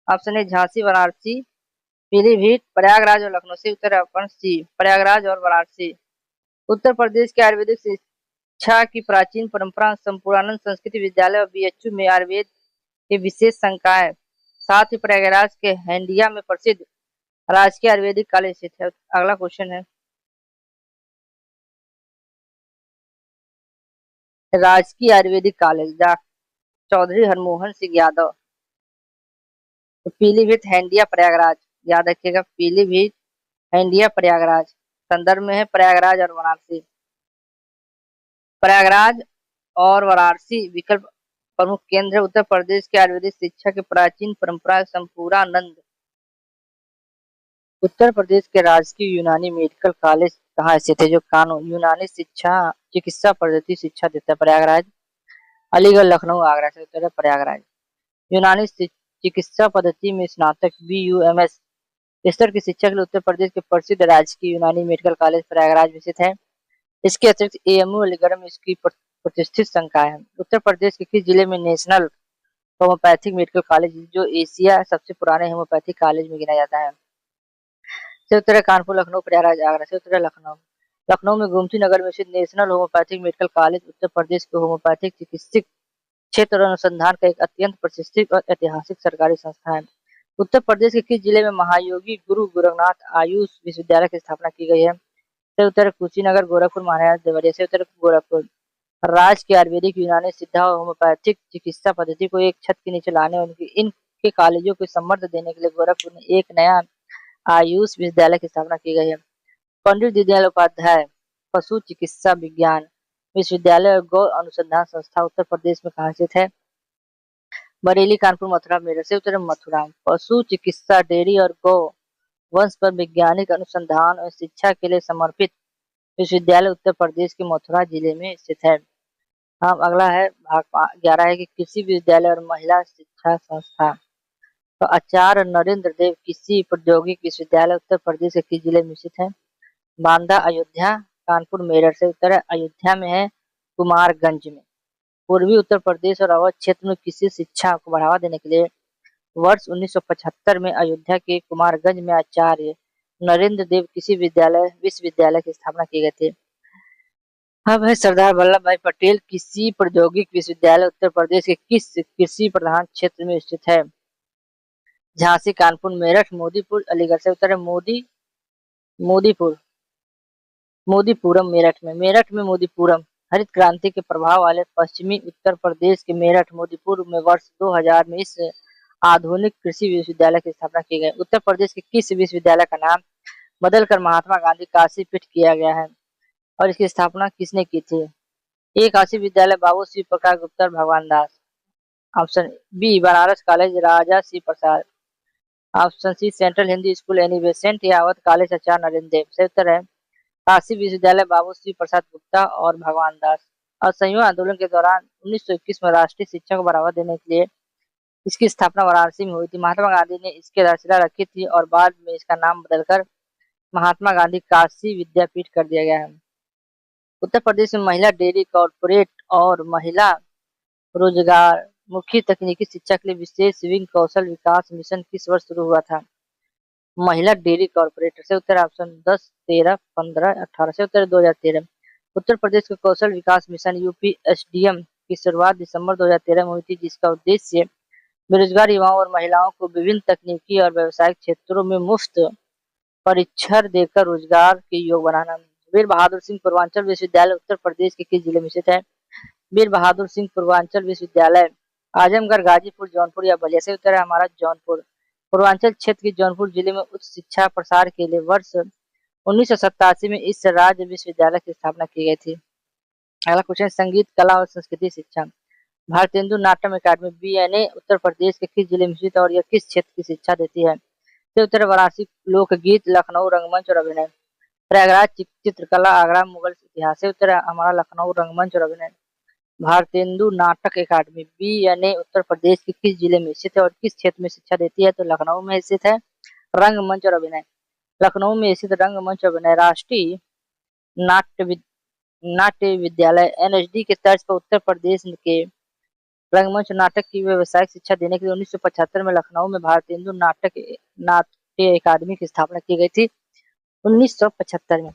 ऑप्शन ए झांसी, वाराणसी, पीलीभीत, प्रयागराज और लखनऊ। से उत्तर है ऑप्शन सी, प्रयागराज और वाराणसी। उत्तर प्रदेश के आयुर्वेदिक शिक्षा की प्राचीन परंपरा संपूर्णानंद संस्कृत विद्यालय और BHU में आयुर्वेद की विशेष संकाय, साथ ही प्रयागराज के हंडिया में प्रसिद्ध राजकीय आयुर्वेदिक कॉलेज स्थित है। अगला क्वेश्चन है, राजकीय आयुर्वेदिक कॉलेज चौधरी हरमोहन सिंह यादव, तो पीलीभीत, हंडिया, प्रयागराज। याद रखिएगा, पीलीभीत, हंडिया, प्रयागराज। संदर्भ में है प्रयागराज और वाराणसी। प्रयागराज और वाराणसी विकल्प प्रमुख केंद्र उत्तर प्रदेश के आयुर्वेदिक शिक्षा की प्राचीन परंपरा संपूर्णानंद। उत्तर प्रदेश के राजकीय यूनानी मेडिकल कॉलेज कहाँ स्थित है? जो कानून यूनानी शिक्षा चिकित्सा पद्धति शिक्षा देता है? प्रयागराज, अलीगढ़, लखनऊ, आगरा। से उत्तर है प्रयागराज। यूनानी चिकित्सा पद्धति में स्नातक BUMS स्तर की शिक्षा के लिए उत्तर प्रदेश के प्रसिद्ध राजकीय यूनानी मेडिकल कॉलेज प्रयागराज में स्थित है। इसके अतिरिक्त AMU अलीगढ़ में इसकी प्रतिष्ठित संकाय है। उत्तर प्रदेश के किस जिले में नेशनल होम्योपैथिक मेडिकल कॉलेज जो एशिया सबसे पुराने होम्योपैथिक कॉलेज में गिना जाता है? से उत्तर है कानपुर, लखनऊ, प्रयागराज, आगरा। से उत्तर है लखनऊ। लखनऊ में गोमती नगर में स्थित national homeopathic medical college Uttar Pradesh के होम्योपैथिक चिकित्सक क्षेत्र और अनुसंधान का एक अत्यंत प्रतिष्ठित और ऐतिहासिक सरकारी संस्था है। उत्तर प्रदेश के किस जिले में महायोगी गुरु गोरखनाथ आयुष विश्वविद्यालय की स्थापना की गई है? से उत्तर कुशीनगर, गोरखपुर, महाराज, देवरिया। से उत्तर गोरखपुर। राज्य के आयुर्वेदिक, यूनानी, सिद्धा और होम्योपैथिक चिकित्सा पद्धति को एक छत के नीचे लाने और इनके कॉलेजों को समर्थन देने के लिए गोरखपुर में एक नया आयुष विश्वविद्यालय की स्थापना की गई है। पंडित दीनदयाल उपाध्याय पशु चिकित्सा विज्ञान विश्वविद्यालय और गौ अनुसंधान संस्था उत्तर प्रदेश में कहाँ स्थित है? बरेली, कानपुर, मथुरा, मेरठ। से उत्तर है मथुरा। पशु चिकित्सा, डेयरी और गौ वंश पर वैज्ञानिक अनुसंधान और शिक्षा के लिए समर्पित विश्वविद्यालय उत्तर प्रदेश के मथुरा जिले में स्थित है। हाँ, अगला है भाग 11 है कि कृषि विश्वविद्यालय और महिला शिक्षा संस्था। तो आचार्य नरेंद्र देव कृषि प्रौद्योगिक विश्वविद्यालय उत्तर प्रदेश के किस जिले में स्थित है? बांदा, अयोध्या, कानपुर, मेरठ। से उत्तर है अयोध्या में है, कुमारगंज में। पूर्वी उत्तर प्रदेश और अवध क्षेत्र में कृषि शिक्षा को बढ़ावा देने के लिए वर्ष 1975 में अयोध्या के कुमारगंज में आचार्य नरेंद्र देव कृषि विश्वविद्यालय की स्थापना की गई थी। अब है सरदार वल्लभ भाई पटेल कृषि प्रौद्योगिक विश्वविद्यालय उत्तर प्रदेश के किस कृषि प्रधान क्षेत्र में स्थित है? झांसी, कानपुर, मेरठ, मोदीपुर, अलीगढ़। से उत्तर है मोदीपुर मोदीपुरम, मेरठ में मोदीपुरम। हरित क्रांति के प्रभाव वाले पश्चिमी उत्तर प्रदेश के मेरठ मोदीपुर में वर्ष 2000 में इस आधुनिक कृषि विश्वविद्यालय की स्थापना की गई। उत्तर प्रदेश के किस विश्वविद्यालय का नाम बदलकर महात्मा गांधी काशी पीठ किया गया है और इसकी स्थापना किसने की थी? ए काशी विद्यालय, बाबू Shri Prakash Gupta, Bhagwan Das. Option B Banaras college, Raja Shri Prasad. Option C central Hindi school Annie Besant या अवध कॉलेज, आचार्य नरेंद्र देव। सही उत्तर है काशी विश्वविद्यालय, बाबू श्री प्रसाद गुप्ता और भगवान दास। असहयोग आंदोलन के दौरान 1921 में राष्ट्रीय शिक्षा को बढ़ावा देने के लिए इसकी स्थापना वाराणसी में हुई थी। महात्मा गांधी ने इसकी आधारशिला रखी थी और बाद में इसका नाम बदलकर महात्मा गांधी काशी विद्यापीठ कर दिया गया है। उत्तर प्रदेश में महिला डेयरी कॉर्पोरेट और महिला रोजगार मुखी तकनीकी शिक्षा के लिए विशेष विंग कौशल विकास मिशन किस वर्ष शुरू हुआ था? महिला डेयरी कॉर्पोरेटर। से उत्तर ऑप्शन 10, 13, 15, 18। से उत्तर 2013। उत्तर प्रदेश के कौशल विकास मिशन यूपीएसडीएम की शुरुआत दिसंबर 2013 में हुई थी, जिसका उद्देश्य बेरोजगार युवाओं और महिलाओं को विभिन्न तकनीकी और व्यावसायिक क्षेत्रों में मुफ्त परीक्षण देकर रोजगार के योग्य बनाना। वीर बहादुर सिंह पूर्वांचल विश्वविद्यालय उत्तर प्रदेश के किस जिले में स्थित है? वीर बहादुर सिंह पूर्वांचल विश्वविद्यालय आजमगढ़, गाजीपुर, जौनपुर या बलिया। से उत्तर है हमारा जौनपुर। पूर्वांचल क्षेत्र के जौनपुर जिले में उच्च शिक्षा प्रसार के लिए वर्ष 1987 में इस राज्य विश्वविद्यालय की स्थापना की गई थी। अगला क्वेश्चन, संगीत, कला और संस्कृति शिक्षा। भारतेंदु नाट्यम अकादमी बीएनए उत्तर प्रदेश के किस जिले में स्थित और यह किस क्षेत्र की शिक्षा देती है? से उत्तर वाराणसी लोकगीत, लखनऊ रंगमंच और अभिनय। प्रयागराज चित्रकला, आगरा मुगल इतिहास। से उत्तर हमारा लखनऊ रंगमंच और अभिनय। भारतेंदु नाटक अकादमी बीएनए उत्तर प्रदेश के किस जिले में स्थित है और किस क्षेत्र में शिक्षा देती है? तो लखनऊ में स्थित है। रंगमंच और अभिनय। लखनऊ में स्थित रंगमंच और अभिनय राष्ट्रीय नाट्य नाट्य विद्यालय एनएसडी के तर्ज पर उत्तर प्रदेश के रंगमंच नाटक की व्यावसायिक शिक्षा देने के लिए 1975 में लखनऊ में भारतेंदु नाट्य अकादमी की स्थापना की गई थी। 1975 में।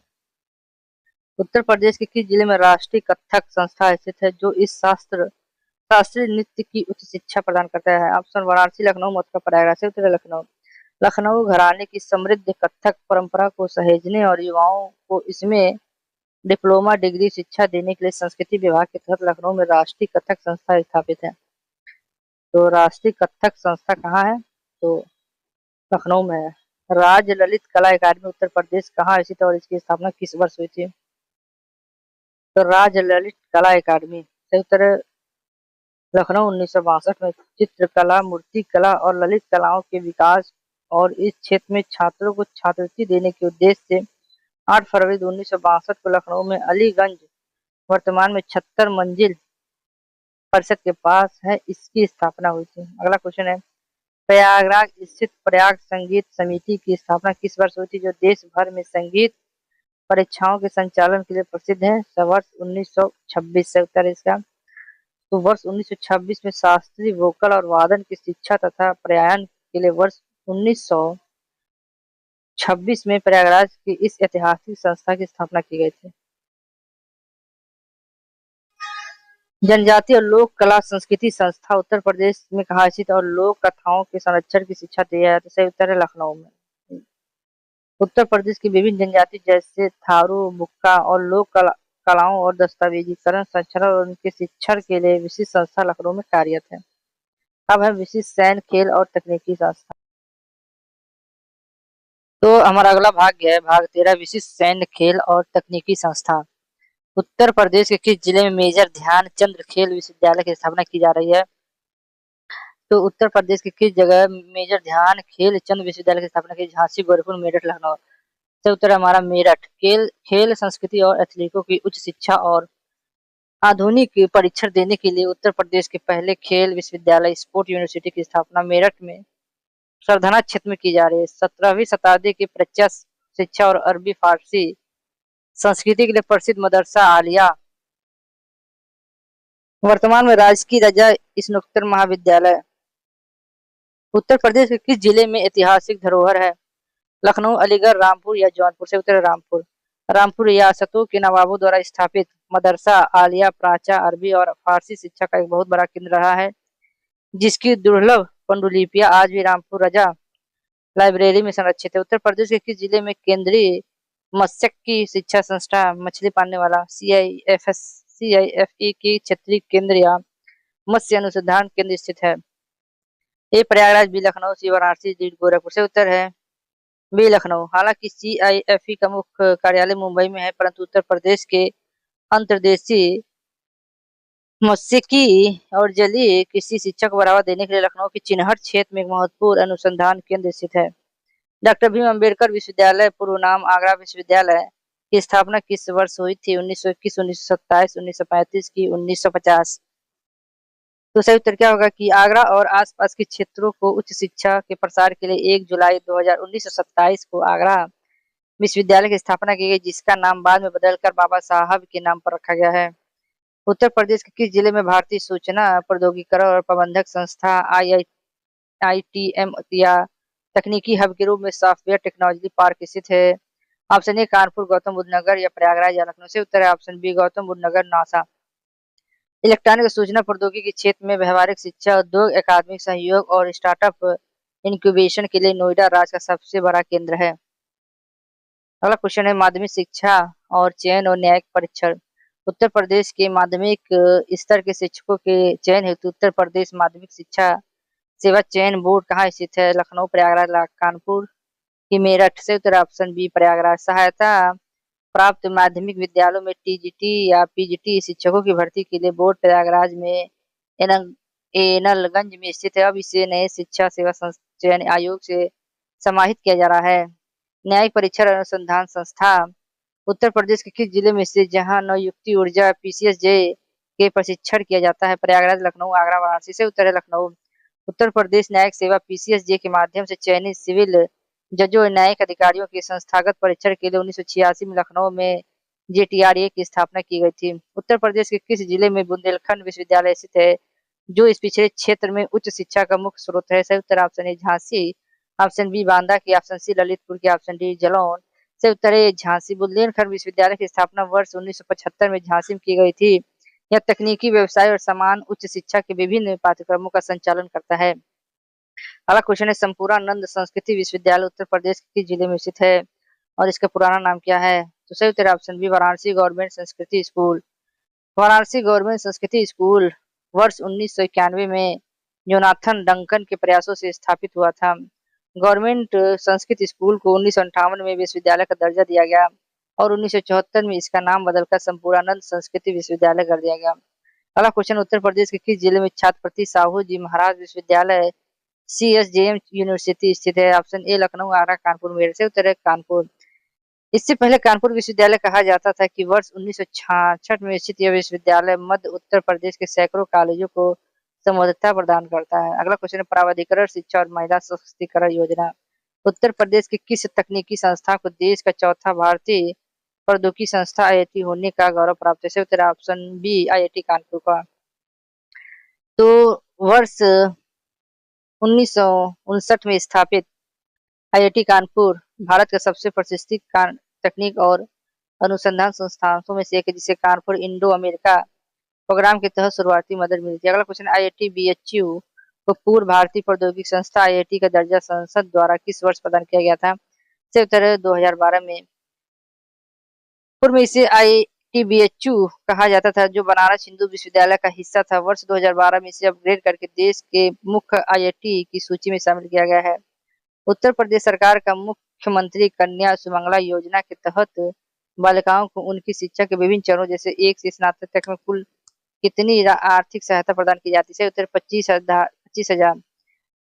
उत्तर प्रदेश के किस जिले में राष्ट्रीय कथक संस्था स्थित है जो इस शास्त्रीय नृत्य की उच्च शिक्षा प्रदान करता है? ऑप्शन वाराणसी, लखनऊ, मथुरा, प्रयागराज। से उत्तर लखनऊ। लखनऊ घराने की समृद्ध कथक परंपरा को सहेजने और युवाओं को इसमें डिप्लोमा डिग्री शिक्षा देने के लिए संस्कृति विभाग के तहत लखनऊ में राष्ट्रीय कथक संस्था स्थापित है। तो राष्ट्रीय कथक संस्था कहाँ है? तो लखनऊ में है। राज्य ललित कला अकादमी उत्तर प्रदेश कहाँ स्थित है और इसकी स्थापना किस वर्ष हुई थी? तो राज्य ललित कला अकादमी। से उत्तर लखनऊ 1962 में। चित्रकला, मूर्ति कला और ललित कलाओं के विकास और इस क्षेत्र में छात्रों को छात्रवृत्ति देने के उद्देश्य से 8 फरवरी 1962 को लखनऊ में अलीगंज, वर्तमान में 76 मंजिल परिषद के पास है, इसकी स्थापना हुई थी। अगला क्वेश्चन है, प्रयागराज स्थित प्रयाग संगीत समिति की स्थापना किस वर्ष हुई थी जो देश भर में संगीत परीक्षाओं के संचालन के लिए प्रसिद्ध है? वर्ष 1926। से उत्तर इसका। तो वर्ष 1926 में शास्त्रीय वोकल और वादन की शिक्षा तथा प्रयायन के लिए वर्ष 1926 में प्रयागराज की इस ऐतिहासिक संस्था की स्थापना की गई थी। जनजातीय और लोक कला संस्कृति संस्था उत्तर प्रदेश में कहाँ स्थित और लोक कथाओं के संरक्षण की शिक्षा दी है? तो सही उत्तर है लखनऊ में। उत्तर प्रदेश की विभिन्न जनजाति जैसे थारू, बुक्का और लोक कलाओं और दस्तावेजीकरण, संरक्षण और उनके शिक्षण के लिए विशिष्ट संस्था लखनऊ में कार्यरत है। अब है विशिष्ट सैन्य, खेल और तकनीकी संस्था। तो हमारा अगला भाग है भाग 13, विशिष्ट सैन्य, खेल और तकनीकी संस्था। उत्तर प्रदेश के किस जिले में मेजर ध्यानचंद खेल विश्वविद्यालय की स्थापना की जा रही है? तो उत्तर प्रदेश की किस जगह मेजर ध्यान खेल चंद विश्वविद्यालय की स्थापना की? झांसी, गोरखपुर, मेरठ, लखनऊ। तो उत्तर है हमारा मेरठ। खेल खेल संस्कृति और एथलीटों की उच्च शिक्षा और आधुनिक परीक्षण देने के लिए उत्तर प्रदेश के पहले खेल विश्वविद्यालय स्पोर्ट यूनिवर्सिटी की स्थापना मेरठ में सरधना क्षेत्र में की जा रही है। 17वीं शताब्दी की प्रत्यक्ष शिक्षा और अरबी फारसी संस्कृति के लिए प्रसिद्ध मदरसा आलिया वर्तमान में राजकीय रजा स्नातकोत्तर महाविद्यालय। उत्तर प्रदेश के किस जिले में ऐतिहासिक धरोहर है? लखनऊ, अलीगढ़, रामपुर या जौनपुर। से उत्तर है रामपुर। रामपुर रियासतों के नवाबों द्वारा स्थापित मदरसा आलिया प्राचा अरबी और फारसी शिक्षा का एक बहुत बड़ा केंद्र रहा है, जिसकी दुर्लभ पांडुलिपियां आज भी रामपुर रजा लाइब्रेरी में संरक्षित है। उत्तर प्रदेश के किस जिले में केंद्रीय मत्स्यिकी शिक्षा संस्थान मछली पालने वाला CIFE की क्षेत्रीय केंद्र या मत्स्य अनुसंधान केंद्र स्थित है? ए प्रयागराज, बी लखनऊ, सी वाराणसी, डी गोरखपुर। से उत्तर है बी लखनऊ। हालांकि CIFE का मुख्य कार्यालय मुंबई में है, परंतु उत्तर प्रदेश के अंतर्देशीय मत्स्यिकी और जलीय कृषि शिक्षा को बढ़ावा देने के लिए लखनऊ के चिनहट क्षेत्र में एक महत्वपूर्ण अनुसंधान केंद्र स्थित है। डॉक्टर भीम अम्बेडकर विश्वविद्यालय, पूर्व नाम आगरा विश्वविद्यालय, की स्थापना किस वर्ष हुई थी? 1921, 1927, 1935 की 1950। तो सही उत्तर क्या होगा कि आगरा और आसपास के क्षेत्रों को उच्च शिक्षा के प्रसार के लिए 1 जुलाई 1927 को आगरा विश्वविद्यालय की स्थापना की गई, जिसका नाम बाद में बदलकर बाबा साहब के नाम पर रखा गया है। उत्तर प्रदेश के किस जिले में भारतीय सूचना प्रौद्योगिकी और प्रबंधक संस्था IITM या तकनीकी हब के रूप में सॉफ्टवेयर टेक्नोलॉजी पार्क स्थित है? ऑप्शन ए कानपुर, गौतम बुद्ध नगर या प्रयागराज या लखनऊ। से उत्तर है ऑप्शन बी गौतम बुद्ध नगर, नासा। इलेक्ट्रॉनिक और सूचना प्रौद्योगिकी के क्षेत्र में व्यवहारिक शिक्षा, उद्योग, अकादमिक सहयोग और स्टार्टअप इंक्यूबेशन के लिए नोएडा राज्य का सबसे बड़ा केंद्र है। अगला क्वेश्चन है माध्यमिक शिक्षा और चयन और न्यायिक परीक्षण। उत्तर प्रदेश के माध्यमिक स्तर के शिक्षकों के चयन हेतु उत्तर प्रदेश माध्यमिक शिक्षा सेवा चयन बोर्ड कहाँ स्थित है? लखनऊ, प्रयागराज, कानपुर की मेरठ। से उत्तर ऑप्शन बी प्रयागराज। सहायता प्राप्त माध्यमिक विद्यालयों में TGT या PGT शिक्षकों की भर्ती के लिए बोर्ड प्रयागराज में एनलगंज में स्थित है। अब इसे नए शिक्षा सेवा चयन आयोग से समाहित किया जा रहा है। न्यायिक परीक्षण अनुसंधान संस्था उत्तर प्रदेश के किस जिले में स्थित, जहां नवयुक्ति ऊर्जा PCSJ के प्रशिक्षण किया जाता है? प्रयागराज, लखनऊ, आगरा, वाराणसी। से उत्तर है लखनऊ। उत्तर प्रदेश न्यायिक सेवा PCSJ के माध्यम से चयनित सिविल जजों और न्यायिक अधिकारियों के संस्थागत परीक्षण के लिए 1986 में लखनऊ में JTRA की स्थापना की गई थी। उत्तर प्रदेश के किस जिले में बुंदेलखंड विश्वविद्यालय स्थित है, जो इस पिछड़े क्षेत्र में उच्च शिक्षा का मुख्य स्रोत है? सही उत्तर option A Jhansi, option B Banda की, ऑप्शन सी ललितपुर की, ऑप्शन डी जालौन। से उत्तर है झांसी। बुंदेलखंड विश्वविद्यालय की स्थापना वर्ष 1975 में झांसी में की गई थी। यह तकनीकी, व्यवसाय और समान उच्च शिक्षा के विभिन्न पाठ्यक्रमों का संचालन करता है। अगला क्वेश्चन है संपूर्णानंद संस्कृति विश्वविद्यालय उत्तर प्रदेश के किस जिले में स्थित है और इसका पुराना नाम क्या है? तो सही उत्तर ऑप्शन बी वाराणसी गवर्नमेंट संस्कृति स्कूल। वाराणसी गवर्नमेंट संस्कृति स्कूल वर्ष 1991 में जोनाथन डंकन के प्रयासों से स्थापित हुआ था। गवर्नमेंट संस्कृत स्कूल को 1958 में विश्वविद्यालय का दर्जा दिया गया और 1974 में इसका नाम बदलकर संपूर्णानंद संस्कृति विश्वविद्यालय कर दिया गया। अगला क्वेश्चन उत्तर प्रदेश के किस जिले में छत्रपति साहू जी महाराज विश्वविद्यालय CSJM यूनिवर्सिटी स्थित है? Option A Lucknow, Agra, Kanpur, Meerut. से उत्तर है कानपुर। इससे पहले कानपुर विश्वविद्यालय कहा जाता था कि वर्ष 1966 में स्थित यह विश्वविद्यालय मध्य उत्तर प्रदेश के सैकड़ों कॉलेजों को संबद्धता प्रदान करता है। अगला क्वेश्चन है प्रावधिकरण शिक्षा और महिला सशक्तिकरण योजना उत्तर प्रदेश की किस तकनीकी संस्था को देश का चौथा भारतीय प्रौद्योगिकी संस्था IIT होने का गौरव प्राप्त है? उत्तर ऑप्शन बी IIT कानपुर का। तो वर्ष 1959 में स्थापित IIT कानपुर भारत का सबसे प्रतिष्ठित तकनीक और अनुसंधान संस्थानों में से एक है, जिसे कानपुर इंडो अमेरिका प्रोग्राम के तहत शुरुआती मदद मिली थी। अगला क्वेश्चन IIT BHU को पूर्व भारतीय प्रौद्योगिकी संस्था IIT का दर्जा संसद द्वारा किस वर्ष प्रदान किया गया था? से उत्तर है 2012 में। पूर्व में इसे IIT BHU कहा जाता था, जो बनारस हिंदू विश्वविद्यालय का हिस्सा था। वर्ष 2012 में इसे अपग्रेड करके देश के मुख्य IIT की सूची में शामिल किया गया है। उत्तर प्रदेश सरकार का मुख्यमंत्री कन्या सुमंगला योजना के तहत बालिकाओं को उनकी शिक्षा के विभिन्न चरणों जैसे 1 से स्नातक तक में कुल कितनी आर्थिक सहायता प्रदान की जाती है? सही उत्तर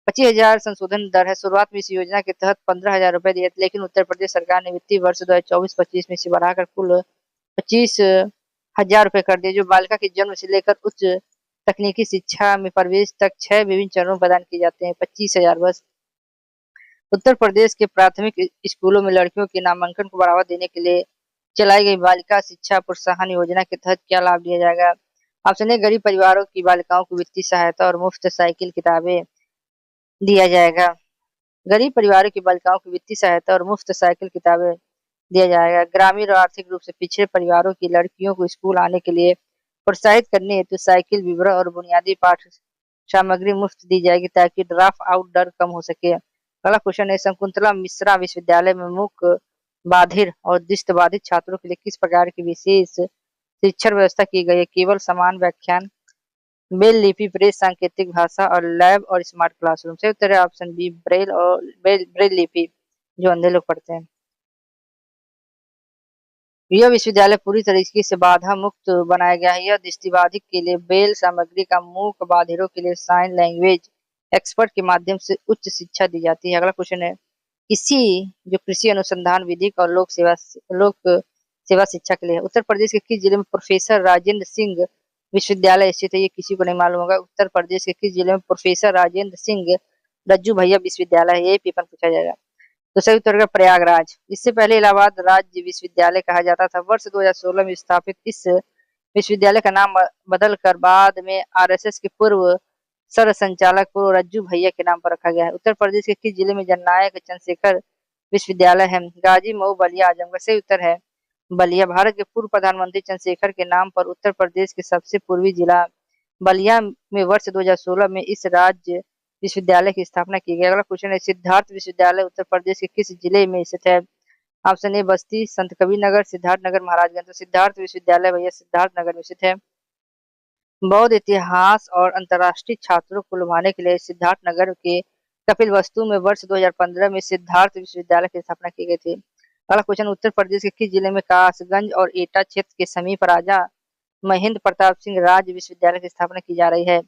25,000 संशोधन दर है। शुरुआत में इस योजना के तहत 15,000 रुपए दिए थे, लेकिन उत्तर प्रदेश सरकार ने वित्तीय वर्ष 2024-25 में इसे बढ़ाकर कुल 25,000 रुपए कर दिए, जो बालिका के जन्म से लेकर उच्च तकनीकी शिक्षा में प्रवेश तक 6 विभिन्न चरणों में प्रदान किए जाते हैं। 25,000 बस। उत्तर प्रदेश के प्राथमिक स्कूलों में लड़कियों के नामांकन को बढ़ावा देने के लिए चलाई गई बालिका शिक्षा प्रोत्साहन योजना के तहत क्या लाभ दिया जाएगा? ऑप्शन ए, गरीब परिवारों की बालिकाओं को वित्तीय सहायता और मुफ्त साइकिल किताबें दिया जाएगा। गरीब परिवारों की बालिकाओं को वित्तीय सहायता और मुफ्त साइकिल किताबें दिया जाएगा। ग्रामीण और आर्थिक रूप से पिछड़े परिवारों की लड़कियों को स्कूल आने के लिए प्रोत्साहित करने हेतु साइकिल, विवरण और बुनियादी पाठ सामग्री मुफ्त दी जाएगी, ताकि ड्रॉप आउट दर कम हो सके। अगला क्वेश्चन है, शकुंतला मिश्रा विश्वविद्यालय में मूक, बाधिर और दृष्टिबाधित छात्रों के लिए किस प्रकार की विशेष शिक्षण व्यवस्था की गई है? केवल समान व्याख्यान, ब्रेल लिपि, प्रेस सांकेतिक भाषा और लैब और स्मार्ट क्लासरूम। सही उत्तर है ऑप्शन बी, ब्रेल और ब्रेल लिपि, जो अंधे लोग पढ़ते हैं। यह विश्वविद्यालय पूरी तरीके से बाधा मुक्त बनाया गया है। यह दृष्टिबाधित के लिए ब्रेल सामग्री का, मूक बाधिरों के लिए साइन लैंग्वेज एक्सपर्ट के माध्यम से उच्च शिक्षा दी जाती है। अगला क्वेश्चन है, इसी जो कृषि अनुसंधान विधिक और लोक सेवा शिक्षा के लिए है, उत्तर प्रदेश के किस जिले में प्रोफेसर राजेंद्र सिंह विश्वविद्यालय स्थित है? ये किसी को नहीं मालूम होगा। उत्तर प्रदेश के किस जिले में प्रोफेसर राजेंद्र सिंह रज्जू भैया विश्वविद्यालय है? ये पेपर पूछा जाएगा। तो सही उत्तर होगा प्रयागराज। इससे पहले इलाहाबाद राज्य विश्वविद्यालय कहा जाता था। वर्ष 2016 में स्थापित इस विश्वविद्यालय का नाम बदलकर बाद में आरएसएस के पूर्व सर संचालक को रज्जू भैया के नाम पर रखा गया है। उत्तर प्रदेश के किस जिले में जननायक चंद्रशेखर विश्वविद्यालय है? गाजी, मऊ, बलिया, आजमगढ़। सही उत्तर है बलिया। भारत के पूर्व प्रधानमंत्री चंद्रशेखर के नाम पर उत्तर प्रदेश के सबसे पूर्वी जिला बलिया में वर्ष 2016 में इस राज्य विश्वविद्यालय की स्थापना की गई। अगला क्वेश्चन है, सिद्धार्थ विश्वविद्यालय उत्तर प्रदेश के किस जिले में स्थित है? ऑप्शन ए, बस्ती, संत कबीर नगर, सिद्धार्थ नगर, महाराजगंज। तो सिद्धार्थ विश्वविद्यालय भैया सिद्धार्थ नगर में स्थित है। बौद्ध इतिहास और अंतर्राष्ट्रीय छात्रों को लुभाने के लिए सिद्धार्थ नगर के कपिलवस्तु में वर्ष 2015 में सिद्धार्थ विश्वविद्यालय की स्थापना की गई थी। अगला क्वेश्चन, उत्तर प्रदेश के किस जिले में कासगंज और एटा क्षेत्र के समीप राजा महेंद्र प्रताप सिंह राज्य विश्वविद्यालय की स्थापना की जा रही है?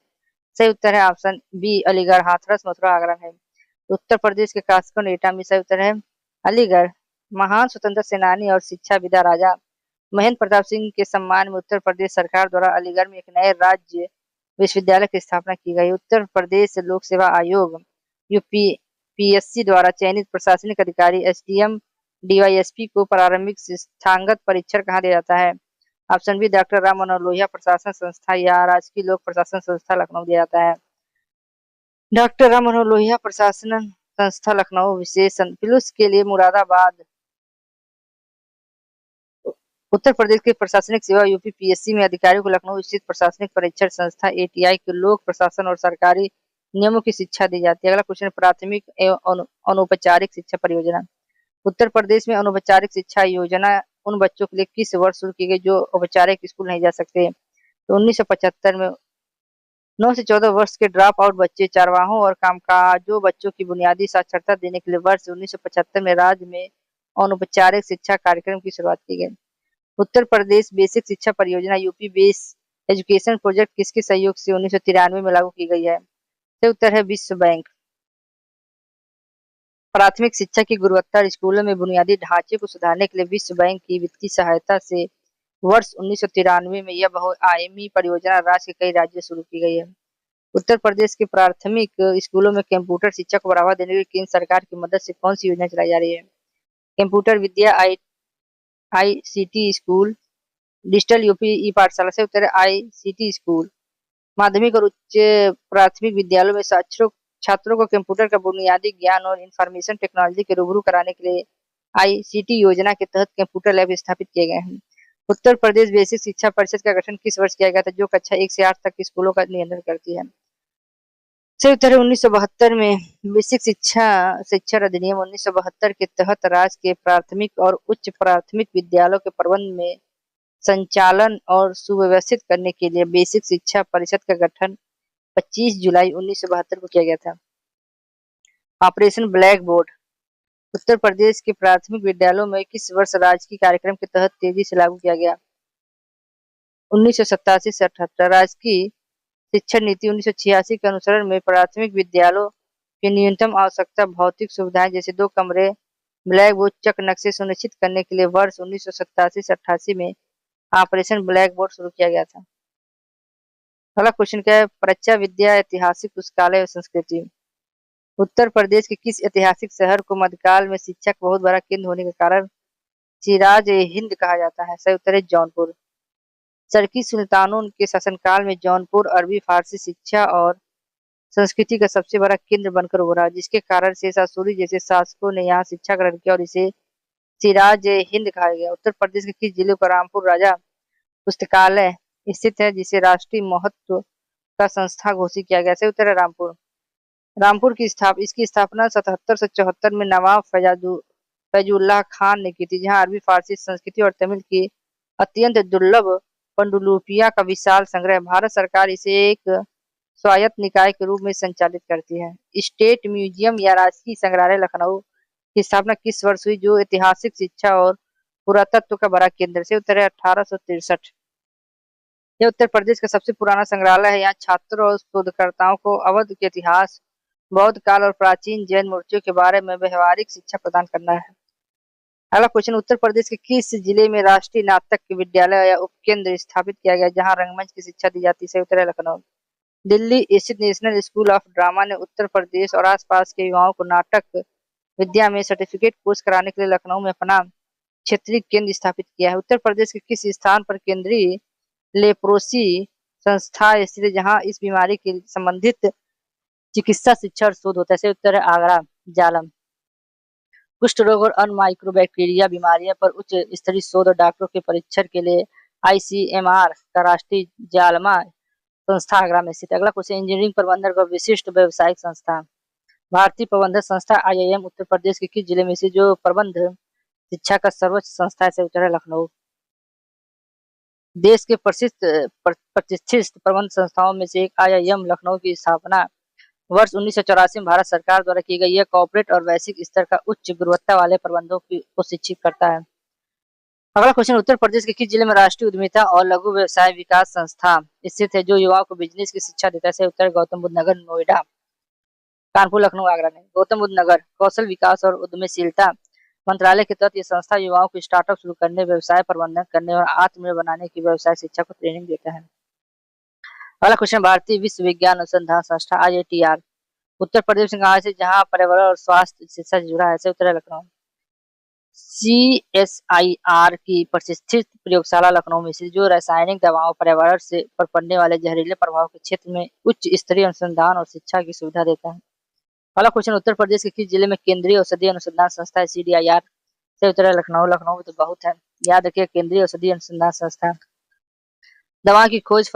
सही उत्तर है ऑप्शन बी, अलीगढ़, हाथरस, मथुरा, आगरा है। उत्तर प्रदेश के कासगंज और एटा में सही उत्तर है अलीगढ़। महान स्वतंत्रता सेनानी और शिक्षाविदा राजा महेंद्र प्रताप सिंह के सम्मान में उत्तर प्रदेश सरकार द्वारा अलीगढ़ में एक नए राज्य विश्वविद्यालय की स्थापना की गई। उत्तर प्रदेश लोक सेवा आयोग यूपीपीएससी द्वारा चयनित प्रशासनिक अधिकारी एसडीएम डीवाईएसपी को प्रारंभिक शिक्षांगत परीक्षण कहाँ दिया जाता है? Option B, doctor Ram Manohar Lohia प्रशासन संस्था या राजकीय लोक प्रशासन संस्था लखनऊ दिया जाता है। डॉक्टर राम मनोहर लोहिया प्रशासन संस्था लखनऊ विशेष प्लस के लिए मुरादाबाद। उत्तर प्रदेश के प्रशासनिक सेवा यूपीपीएससी में अधिकारियों को लखनऊ स्थित प्रशासनिक परीक्षण संस्था एटीआई के लोक प्रशासन और सरकारी नियमों की शिक्षा दी जाती है। अगला क्वेश्चन, प्राथमिक एवं अनौपचारिक शिक्षा परियोजना। उत्तर प्रदेश में अनौपचारिक शिक्षा योजना उन बच्चों के लिए किस वर्ष शुरू की गई जो औपचारिक स्कूल नहीं जा सकते? तो 1975 में 9 से 14 वर्ष के ड्रॉप आउट बच्चे, चरवाहों और कामकाजों बच्चों की बुनियादी साक्षरता देने के लिए वर्ष 1975 में राज्य में अनौपचारिक शिक्षा कार्यक्रम की शुरुआत की गई। उत्तर प्रदेश बेसिक शिक्षा परियोजना यूपी बेस एजुकेशन प्रोजेक्ट किसके सहयोग से 1993 में लागू की गई है? तो उत्तर है विश्व बैंक। प्राथमिक शिक्षा की गुणवत्ता स्कूलों में बुनियादी ढांचे को सुधारने के लिए विश्व बैंक की वित्तीय सहायता से वर्ष 1993 में यह बहुआयामी परियोजना राज्य के कई राज्यों शुरू की गई है। उत्तर प्रदेश के प्राथमिक स्कूलों में कंप्यूटर शिक्षा को बढ़ावा देने के लिए केंद्र सरकार की मदद से कौन सी योजना चलाई जा रही है? कंप्यूटर विद्या आईसीटी स्कूल, डिजिटल यूपी ई पाठशाला। से उत्तर है आईसीटी स्कूल। माध्यमिक और उच्च प्राथमिक विद्यालयों में छात्रों को कंप्यूटर का बुनियादी ज्ञान और इंफॉर्मेशन टेक्नोलॉजी के रूबरू कराने के लिए आईसीटी योजना के तहत कंप्यूटर लैब स्थापित किए गए हैं। उत्तर प्रदेश बेसिक शिक्षा परिषद का गठन किस वर्ष किया गया था, जो कक्षा 1 से 8 तक के स्कूलों का नियंत्रण करती है? सही उत्तर है 1972 में। बेसिक शिक्षा अधिनियम 1972 के तहत राज्य के प्राथमिक और उच्च प्राथमिक विद्यालयों के प्रबंध में संचालन और सुव्यवस्थित करने के लिए बेसिक शिक्षा परिषद का गठन 25 जुलाई 1972 को किया गया था। Operation black board Uttar Pradesh के प्राथमिक विद्यालयों में किस वर्ष राजकीय कार्यक्रम के तहत तेजी से लागू किया गया? 1987 से 78। राजकीय शिक्षा नीति 1986 के अनुसरण में प्राथमिक विद्यालयों की न्यूनतम आवश्यकता भौतिक सुविधाएं जैसे 2 कमरे, ब्लैक बोर्ड, चक नक्शे सुनिश्चित करने के लिए वर्ष 1987 से 88 में ऑपरेशन ब्लैक बोर्ड शुरू किया गया था। अगला क्वेश्चन क्या है? प्रज्ञा विद्या ऐतिहासिक पुस्तकालय और संस्कृति। उत्तर प्रदेश के किस ऐतिहासिक शहर को मध्यकाल में शिक्षा का बहुत बड़ा केंद्र होने के कारण सिराज ए हिंद कहा जाता है? सही उत्तर है जौनपुर। चरकी सुल्तानों के शासनकाल में जौनपुर अरबी फारसी शिक्षा और संस्कृति का सबसे बड़ा केंद्र बनकर उभरा, जिसके कारण शेषा सूरी जैसे शासकों ने यहाँ शिक्षा ग्रहण किया और इसे सिराज ए हिंद कहा गया। उत्तर प्रदेश के किस जिले को रामपुर राजा पुस्तकालय स्थित है, जिसे राष्ट्रीय महत्व का संस्था घोषित किया गया? सही उत्तर है रामपुर। रामपुर की इसकी स्थापना 7774 में नवाब फैजुल्लाह खान ने की थी, जहां अरबी फारसी संस्कृति और तमिल की अत्यंत दुर्लभ पांडुलिपियां का विशाल संग्रह। भारत सरकार इसे एक स्वायत्त निकाय के रूप में संचालित करती है। स्टेट म्यूजियम या राजकीय संग्रहालय लखनऊ की स्थापना किस वर्ष हुई, जो ऐतिहासिक शिक्षा और पुरातत्व का बड़ा केंद्र? से उत्तर है 1863। यह उत्तर प्रदेश का सबसे पुराना संग्रहालय है। यहाँ छात्रों और शोधकर्ताओं को अवध के इतिहास, बौद्ध काल और प्राचीन जैन मूर्तियों के बारे में व्यवहारिक शिक्षा प्रदान करना है। अगला क्वेश्चन, उत्तर प्रदेश के किस जिले में राष्ट्रीय नाटक विद्यालय या उपकेंद्र स्थापित किया गया, जहां रंगमंच की शिक्षा दी जाती है? उत्तर है लखनऊ। दिल्ली स्थित नेशनल स्कूल ऑफ ड्रामा ने उत्तर प्रदेश और आसपास के युवाओं को नाटक विद्या में सर्टिफिकेट कोर्स कराने के लिए लखनऊ में अपना क्षेत्रीय केंद्र स्थापित किया है। उत्तर प्रदेश के किस स्थान पर केंद्रीय लेप्रोसी संस्था स्थित है, जहां इस बीमारी के संबंधित चिकित्सा शिक्षा और शोध होता है? उत्तर है आगरा। जालम। कुष्ठ रोग और अन्य माइक्रोबैक्टीरिया बीमारियों पर उच्च स्तरीय शोध और डॉक्टरों के परीक्षण के लिए ICMR का राष्ट्रीय जालमा संस्था आगरा में स्थित है। अगला क्वेश्चन, इंजीनियरिंग प्रबंधन का विशिष्ट व्यावसायिक संस्था। भारतीय प्रबंधन संस्था IIM उत्तर प्रदेश के किस जिले में स्थित, जो प्रबंध शिक्षा का सर्वोच्च संस्था है? उत्तर है लखनऊ। देश के प्रतिष्ठित प्रबंध संस्थाओं में से एक IIM लखनऊ की स्थापना वर्ष 1984 में भारत सरकार द्वारा की गई। यह कॉर्पोरेट और वैश्विक स्तर का उच्च गुणवत्ता वाले प्रबंधों को शिक्षित करता है। अगला क्वेश्चन, उत्तर प्रदेश के किस जिले में राष्ट्रीय उद्यमिता और लघु व्यवसाय विकास संस्था स्थित है, जो युवाओं को बिजनेस की शिक्षा देता है? उत्तर गौतम बुद्ध नगर, नोएडा। कानपुर, लखनऊ, आगरा नहीं। गौतम बुद्ध नगर कौशल विकास और उद्यमशीलता मंत्रालय के तहत यह संस्था युवाओं को स्टार्टअप शुरू करने, व्यवसाय प्रबंधन करने और आत्मनिर्भर बनाने की व्यवसाय शिक्षा को ट्रेनिंग देता है। अगला क्वेश्चन, भारतीय विश्वविज्ञान अनुसंधान संस्था IITR उत्तर प्रदेश में कहा है, जहाँ पर्यावरण और स्वास्थ्य शिक्षा से जुड़ा है? उत्तर है लखनऊ। CSIR की प्रतिष्ठित प्रयोगशाला लखनऊ में स्थित, जो रासायनिक दवाओं, पर्यावरण से पर पड़ने वाले जहरीले प्रभाव के क्षेत्र में उच्च स्तरीय अनुसंधान और शिक्षा की सुविधा देता है। अगला क्वेश्चन, उत्तर प्रदेश के किस जिले में केंद्रीय औषधि अनुसंधान संस्था है? CDIR से उत्तर है लखनऊ। लखनऊ में तो बहुत है, याद रखिए केंद्रीय औषधि अनुसंधान संस्था। दवा की खोज,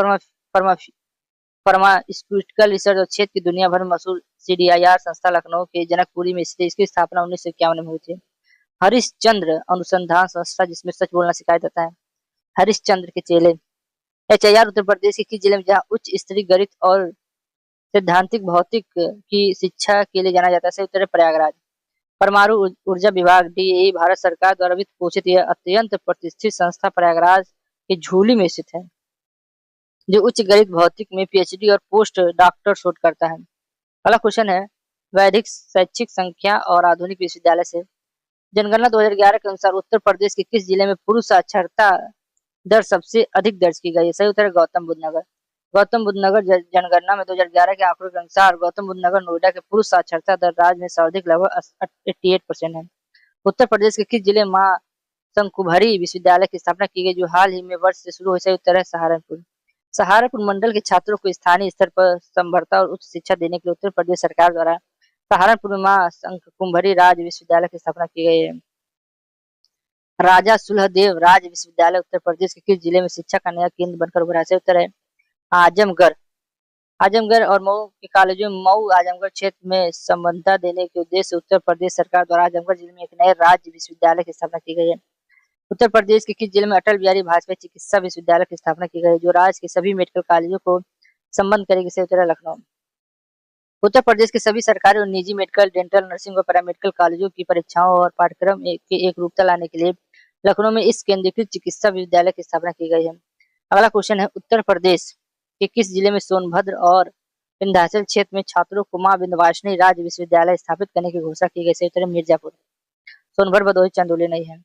फार्मास्यूटिकल रिसर्च और क्षेत्र की दुनिया भर में मशहूर CDIR संस्था लखनऊ के जनकपुरी में स्थित। इसकी स्थापना 1951 में हुई थी। हरिश्चंद्र अनुसंधान संस्था, जिसमें सच बोलना सिखाया जाता है। हरिश्चंद्र के चेले। HIR उत्तर प्रदेश के किस जिले में, जहाँ उच्च स्तरीय गणित और सैद्धांतिक भौतिक की शिक्षा के लिए जाना जाता है? उत्तर है प्रयागराज। परमाणु ऊर्जा विभाग DAE भारत सरकार द्वारा वित्त पोषित यह अत्यंत प्रतिष्ठित संस्था प्रयागराज के झूली में स्थित है, जो उच्च गणित भौतिक में PhD और पोस्ट डॉक्टर शोध करता है। अगला क्वेश्चन है, वैदिक शैक्षिक संख्या और आधुनिक विश्वविद्यालय से। जनगणना 2011 के अनुसार उत्तर प्रदेश के किस जिले में पुरुष साक्षरता दर सबसे अधिक दर्ज की गई है? सही उत्तर है गौतम बुद्ध नगर। गौतम बुद्ध नगर जनगणना में 2011 के आंकड़ों के अनुसार गौतम बुद्ध नगर नोएडा के पुरुष साक्षरता दर राज्य में सर्वाधिक लगभग 88% है। उत्तर प्रदेश के किस जिले में मां शंकुभरी विश्वविद्यालय की स्थापना की गई, जो हाल ही में वर्ष से शुरू हुई? सही उत्तर है सहारनपुर। सहारनपुर मंडल के छात्रों को स्थानीय स्तर पर समर्थता और उच्च शिक्षा देने के लिए उत्तर प्रदेश सरकार द्वारा सहारनपुर में मां शंकुभरी राज्य विश्वविद्यालय की स्थापना की गई है। राजा सुलहदेव राज्य विश्वविद्यालय उत्तर प्रदेश के किस जिले में शिक्षा का नया केंद्र बनकर उभरा है? उत्तर है आजमगढ़। आजमगढ़ और मऊ के कॉलेजों में मऊ आजमगढ़ क्षेत्र में संबद्धता देने के उद्देश्य से उत्तर प्रदेश सरकार द्वारा आजमगढ़ जिले में एक नए राज्य विश्वविद्यालय की स्थापना की गई है। उत्तर प्रदेश के किस जिले में अटल बिहारी वाजपेयी चिकित्सा विश्वविद्यालय की स्थापना की गई, जो राज्य के सभी मेडिकल कॉलेजों को संबद्ध करेगी? से उत्तर है लखनऊ। उत्तर प्रदेश के सभी सरकारी और निजी मेडिकल, डेंटल, नर्सिंग और पैरामेडिकल कॉलेजों की परीक्षाओं और पाठ्यक्रम की एकरूपता लाने के लिए लखनऊ में इस केंद्रीकृत चिकित्सा विश्वविद्यालय की स्थापना की गई है। अगला क्वेश्चन है, उत्तर प्रदेश के किस जिले में सोनभद्र और विंध्याचल क्षेत्र में छात्रों को मां विंध्यवासिनी राज्य विश्वविद्यालय स्थापित करने की घोषणा की गई? सही उत्तर है मिर्जापुर। सोनभद्र, भदोही, चंदौली नहीं है।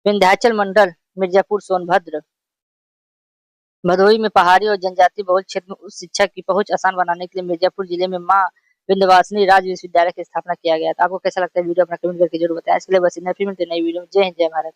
विंध्याचल मंडल, मिर्जापुर, सोनभद्र, भदोही में पहाड़ी और जनजातीय बहुल क्षेत्र में उच्च शिक्षा की पहुंच आसान बनाने के लिए मिर्जापुर जिले में मां विंध्यवासिनी राज्य विश्वविद्यालय की स्थापना किया गया था। आपको कैसा लगता है वीडियो अपना कमेंट करके जरूर बताएं। इसके लिए बस इतना, फिर मिलते हैं नई वीडियो में। जय हिंद, जय भारत।